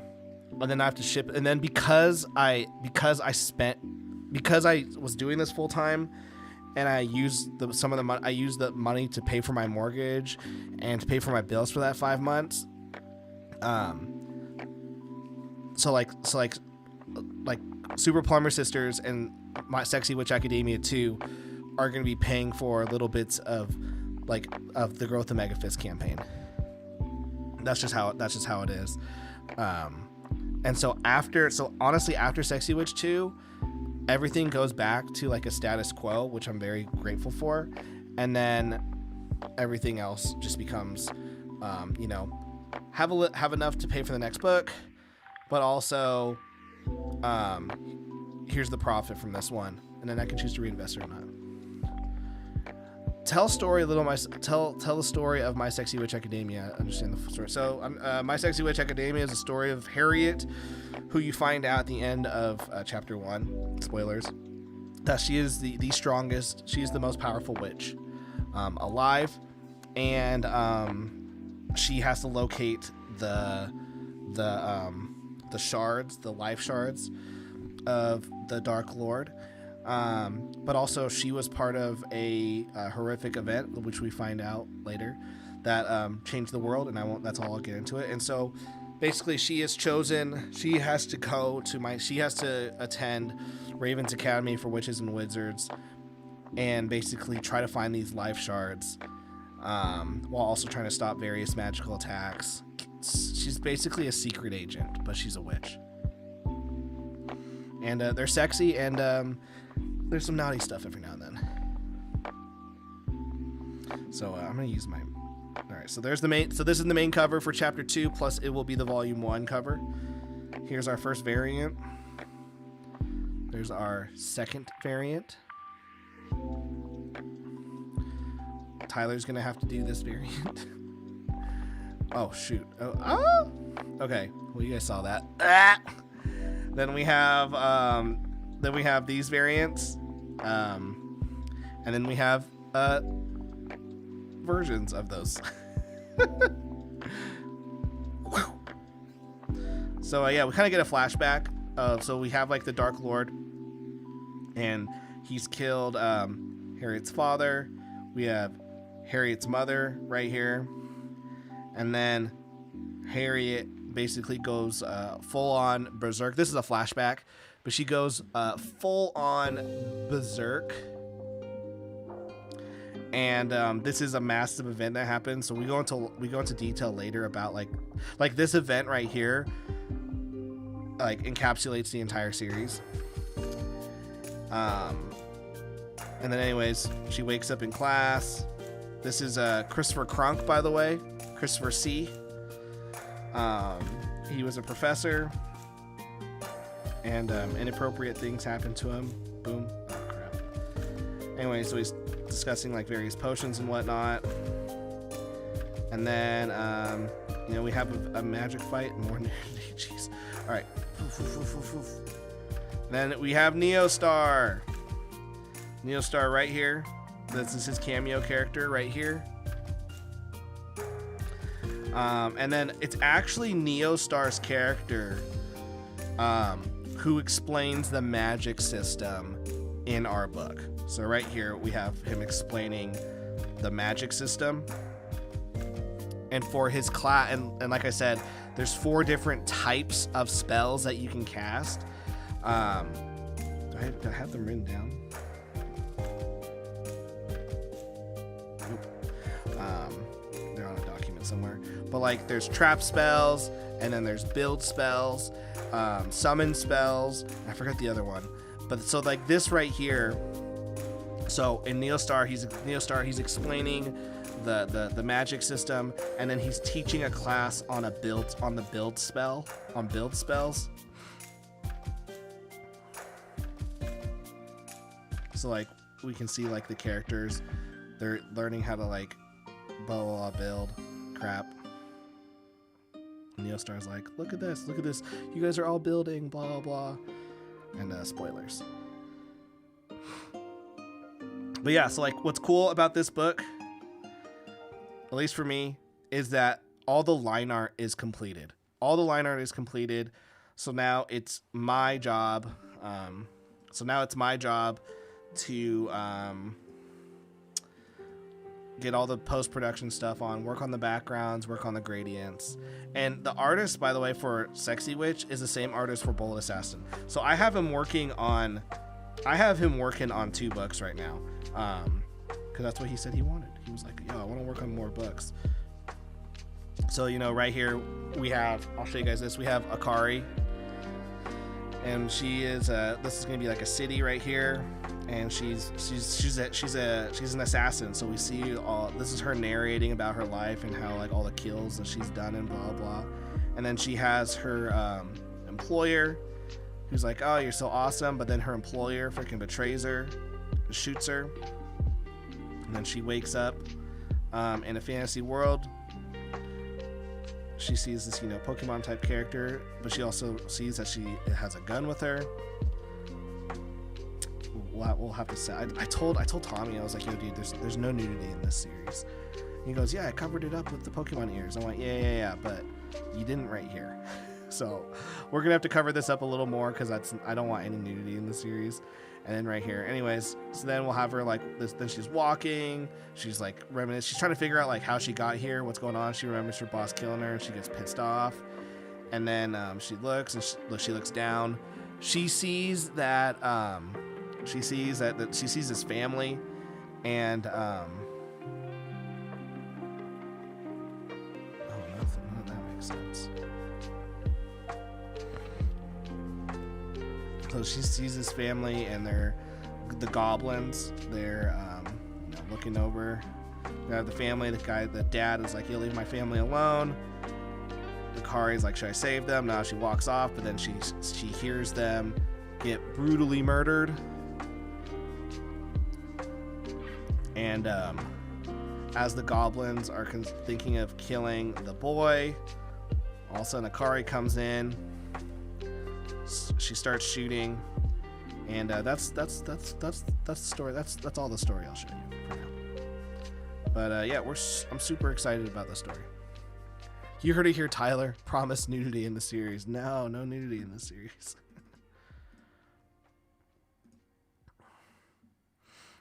I have to ship. And then because I was doing this full time, and I used the money to pay for my mortgage and to pay for my bills for that 5 months. So Super Plumber Sisters and My Sexy Witch Academia 2 are going to be paying for little bits of like of the Growth of Megafist campaign. That's just how it is. And so honestly, after Sexy Witch 2, everything goes back to like a status quo, which I'm very grateful for. And then everything else just becomes, you know, have enough to pay for the next book, but also, here's the profit from this one, and then I can choose to reinvest or not. Tell the story of My Sexy Witch Academia. Understand the story. So, My Sexy Witch Academia is a story of Harriet, who you find out at the end of chapter 1. Spoilers. That she is the strongest. She's the most powerful witch alive, and she has to locate the shards, the life shards of the Dark Lord. But also she was part of a horrific event, which we find out later, that changed the world, and that's all I'll get into it. And so basically she has to attend Raven's Academy for Witches and Wizards and basically try to find these life shards, while also trying to stop various magical attacks. She's basically a secret agent, but she's a witch. And they're sexy, and there's some naughty stuff every now and then. So I'm gonna use my. All right, so there's the main. So this is the main cover for chapter 2. Plus, it will be the volume 1 cover. Here's our first variant. There's our second variant. Tyler's gonna have to do this variant. Oh shoot! Oh. Okay. Well, you guys saw that. Then we have these variants, and then we have versions of those. So yeah, we kind of get a flashback of, so we have like the Dark Lord, and he's killed Harriet's father. We have Harriet's mother right here, and then Harriet basically goes full on berserk. This is a flashback, but she goes full on berserk, and this is a massive event that happens. So we go into detail later about like this event right here, like encapsulates the entire series. And then anyways, she wakes up in class. This is Christopher Crunk, by the way, Christopher C. He was a professor, and inappropriate things happened to him. Boom. Oh crap. Anyway, so he's discussing like various potions and whatnot, and then you know, we have a magic fight and more nudity. Jeez. All right. Then we have Neostar. Neostar right here. This is his cameo character right here. And then it's actually Neostar's character who explains the magic system in our book. So right here we have him explaining the magic system. And for his class, and like I said, there's 4 different types of spells that you can cast. Do I have them written down? They're on a document somewhere. But like there's trap spells, and then there's build spells, summon spells. I forgot the other one. But so like this right here. So in Neostar, he's explaining the magic system, and then he's teaching a class on the build spells. So like we can see like the characters, they're learning how to like blah blah, blah build crap. Neostar's like, look at this, you guys are all building blah blah blah, and spoilers. But yeah, so like what's cool about this book, at least for me, is that all the line art is completed. So now it's my job. To get all the post-production stuff on, work on the backgrounds, work on the gradients. And the artist, by the way, for Sexy Witch is the same artist for Bullet Assassin. So I have him working on 2 books right now. because that's what he said he wanted. He was like, yo, I want to work on more books. So, you know, right here we have, I'll show you guys this. We have Akari, and she is this is gonna be like a city right here, and she's an assassin. So we see all, this is her narrating about her life and how like all the kills that she's done and blah blah. And then she has her employer, who's like, oh, you're so awesome, but then her employer freaking betrays her, shoots her, and then she wakes up in a fantasy world. She sees this, you know, Pokemon type character, but she also sees that she has a gun with her. We'll have to say. I told Tommy, I was like, yo, dude, there's no nudity in this series. And he goes, yeah, I covered it up with the Pokemon ears. I'm like, yeah, but you didn't right here. So we're gonna have to cover this up a little more because I don't want any nudity in the series. And then right here, anyways, so then we'll have her like this. Then she's walking. She's like reminiscing. She's trying to figure out like how she got here, what's going on. She remembers her boss killing her, and she gets pissed off. And then she looks and she looks down. She sees that she sees his family, and oh, none of that makes sense. So she sees his family, and they're the goblins. They're you know, looking over. They have the family. The dad is like, "You leave my family alone." The Kari's like, "Should I save them?" No, she walks off, but then she hears them get brutally murdered. And as the goblins are thinking of killing the boy, all of a sudden Akari comes in. She starts shooting, and that's the story. That's all the story I'll show you for now. But yeah, I'm super excited about the story. You heard it here, Tyler. Promise nudity in the series. No nudity in the series.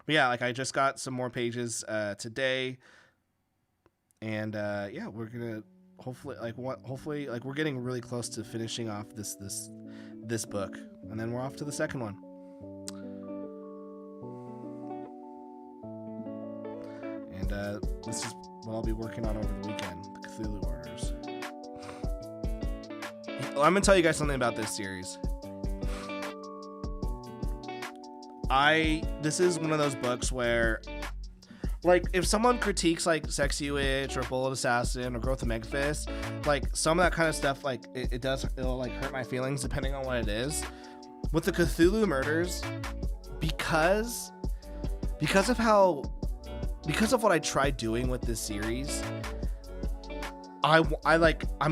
But yeah, like I just got some more pages today, and yeah, we're gonna hopefully we're getting really close to finishing off this book, and then we're off to the second one. And this is what I'll be working on over the weekend, the Cthulhu Orders. I'm gonna tell you guys something about this series. This is one of those books where, like, if someone critiques like Sexy Witch or Bullet Assassin or Growth of Megafist, like some of that kind of stuff, like it'll like hurt my feelings depending on what it is. With the Cthulhu Murders, because of what I tried doing with this series, I'm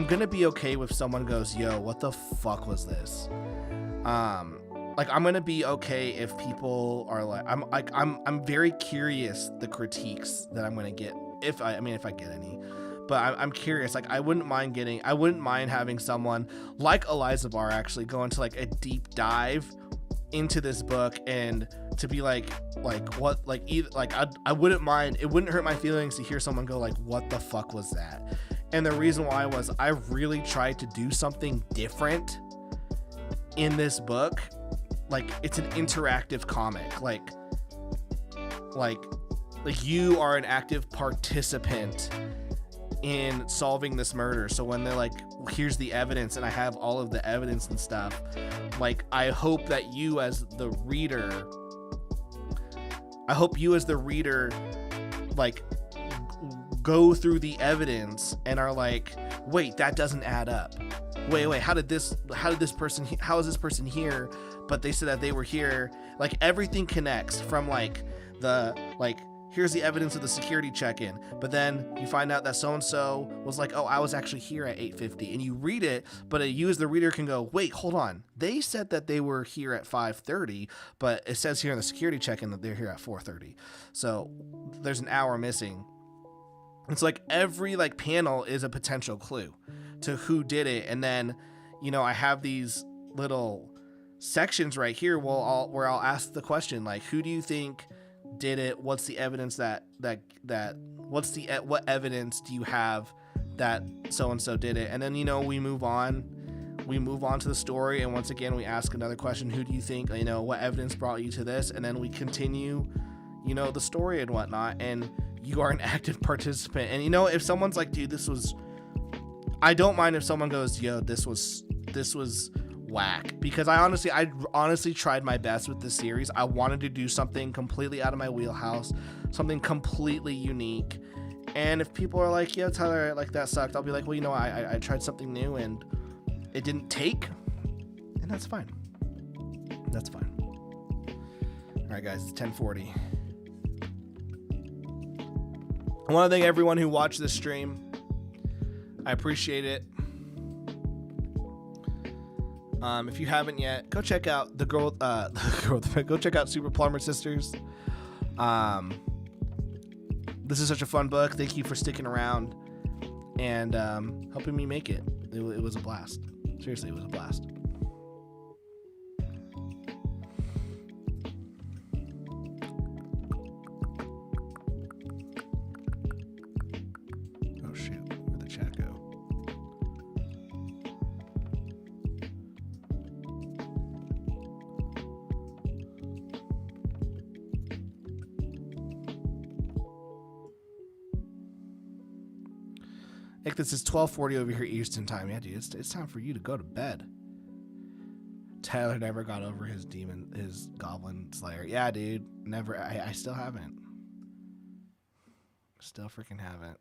gonna be okay with someone goes, yo, what the fuck was this? Like, I'm gonna be okay if people are like, I'm very curious the critiques that I'm gonna get, if I get any, but I'm curious. Like, I wouldn't mind having someone like Eliza Barr actually go into like a deep dive into this book and to be like what, like either like I wouldn't mind. It wouldn't hurt my feelings to hear someone go like, what the fuck was that? And the reason why was I really tried to do something different in this book. Like, it's an interactive comic. Like you are an active participant in solving this murder. So when they're like, here's the evidence, and I have all of the evidence and stuff, like, I hope that you as the reader, like, go through the evidence and are like, wait, that doesn't add up. Wait, how is this person here? But they said that they were here. Like, everything connects from here's the evidence of the security check-in, but then you find out that so-and-so was like, oh, I was actually here at 8:50, and you read it, but you as the reader can go, wait, hold on, they said that they were here at 5:30, but it says here in the security check-in that they're here at 4:30, so there's an hour missing. It's like every like panel is a potential clue to who did it. And then, you know, I have these little sections right here where I'll ask the question, like, who do you think did it? What's the evidence what evidence do you have that so-and-so did it? And then, you know, we move on to the story, and once again we ask another question, who do you think, you know, what evidence brought you to this? And then we continue you know, the story and whatnot, and you are an active participant. And you know, if someone's like, dude, this was, I don't mind if someone goes, yo, this was whack, because I honestly tried my best with this series. I wanted to do something completely out of my wheelhouse, something completely unique. And if people are like, yeah, Tyler, like that sucked, I'll be like, well, you know, I tried something new and it didn't take, and that's fine. That's fine. All right, guys, it's 10:40. I want to thank everyone who watched this stream. I appreciate it. If you haven't yet, go check out go check out Super Plumber Sisters. This is such a fun book. Thank you for sticking around and helping me make it. It was a blast. Seriously, it was a blast. Oh shoot, where'd the chat go? Nick, this is 12:40 over here Eastern time. Yeah, dude, it's time for you to go to bed. Tyler never got over his goblin slayer. Yeah, dude, never. I still haven't. Still freaking haven't.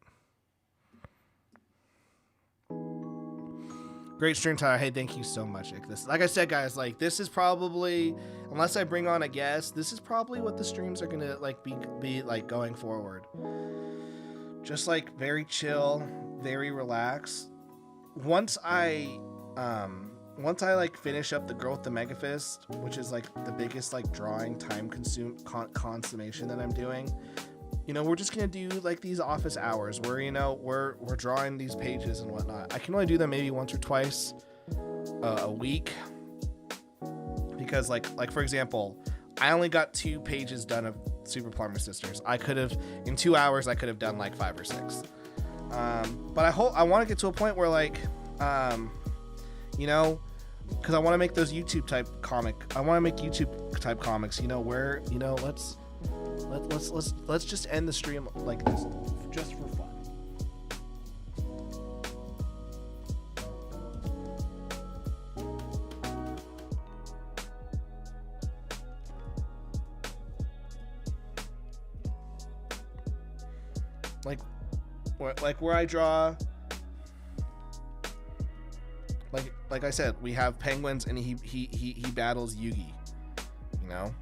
Great stream, Tyler. Hey, thank you so much, Nick. This, like I said, guys, like this is probably, unless I bring on a guest, this is probably what the streams are gonna like be like going forward. Just like very chill, very relaxed. Once I like finish up the girl with the mega fist, which is like the biggest like drawing time consummation that I'm doing, you know, we're just gonna do like these office hours where, you know, we're drawing these pages and whatnot. I can only do them maybe once or twice a week, because like for example, I only got 2 pages done of Super Plumber Sisters. I could have, in 2 hours, I could have done like 5 or 6. But I want to get to a point where like, you know, because I want to make those YouTube type comics, you know, where, you know, let's just end the stream like this, just for fun. Like where I draw, like I said, we have penguins and he battles Yugi, you know.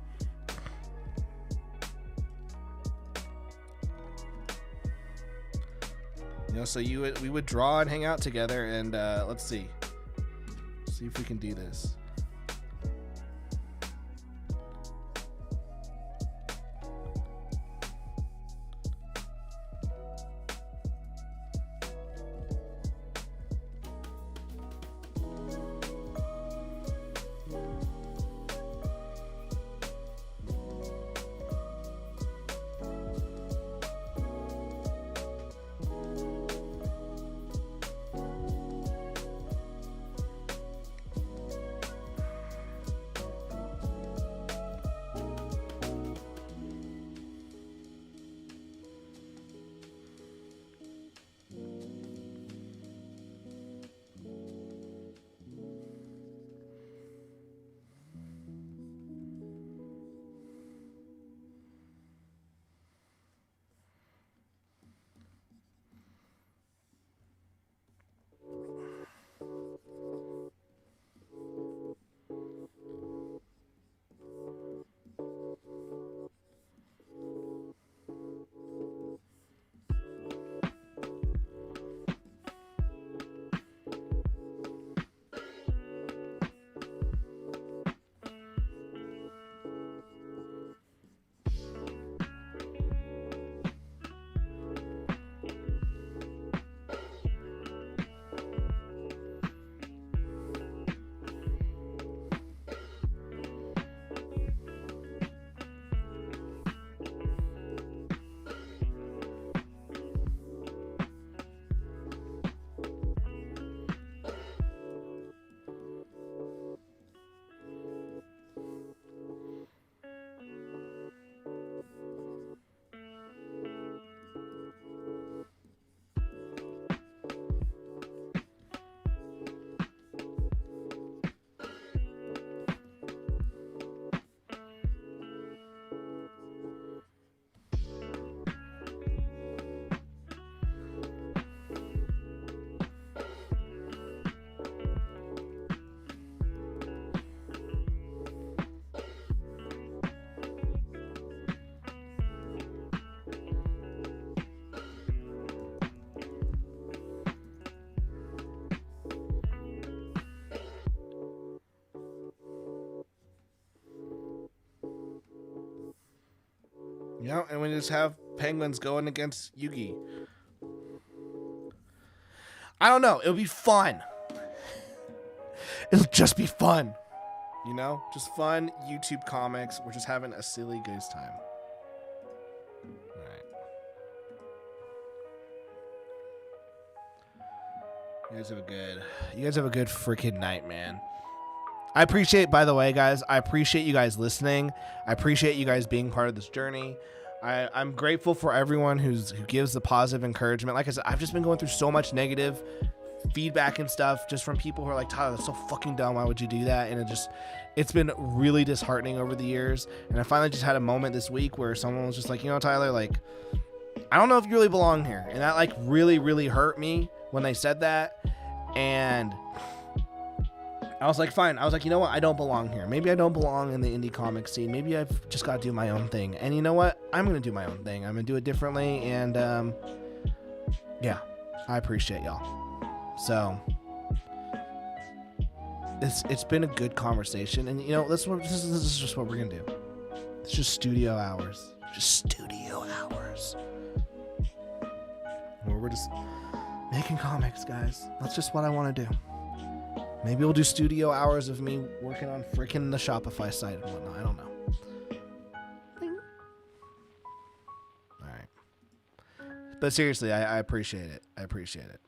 You know, so we would draw and hang out together, and let's see if we can do this. You know, and we just have penguins going against Yugi. I don't know. It'll be fun. It'll just be fun. You know? Just fun YouTube comics. We're just having a silly goose time. Alright. You guys have a good freaking night, man. I appreciate, by the way, guys, I appreciate you guys listening. I appreciate you guys being part of this journey. I'm grateful for everyone who gives the positive encouragement. Like I said, I've just been going through so much negative feedback and stuff just from people who are like, Tyler, that's so fucking dumb. Why would you do that? And it's been really disheartening over the years. And I finally just had a moment this week where someone was just like, you know, Tyler, like, I don't know if you really belong here. And that like really, really hurt me when they said that. And I was like, fine. I was like, you know what? I don't belong here. Maybe I don't belong in the indie comic scene. Maybe I've just got to do my own thing. And you know what? I'm going to do my own thing. I'm going to do it differently. And yeah, I appreciate y'all. So it's been a good conversation. And, you know, this is just what we're going to do. It's just studio hours. Just studio hours. Where we're just making comics, guys. That's just what I want to do. Maybe we'll do studio hours of me working on freaking the Shopify site and whatnot. I don't know. Bing. All right. But seriously, I appreciate it. I appreciate it.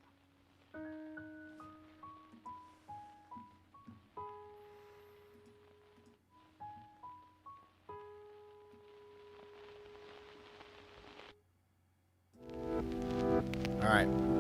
All right.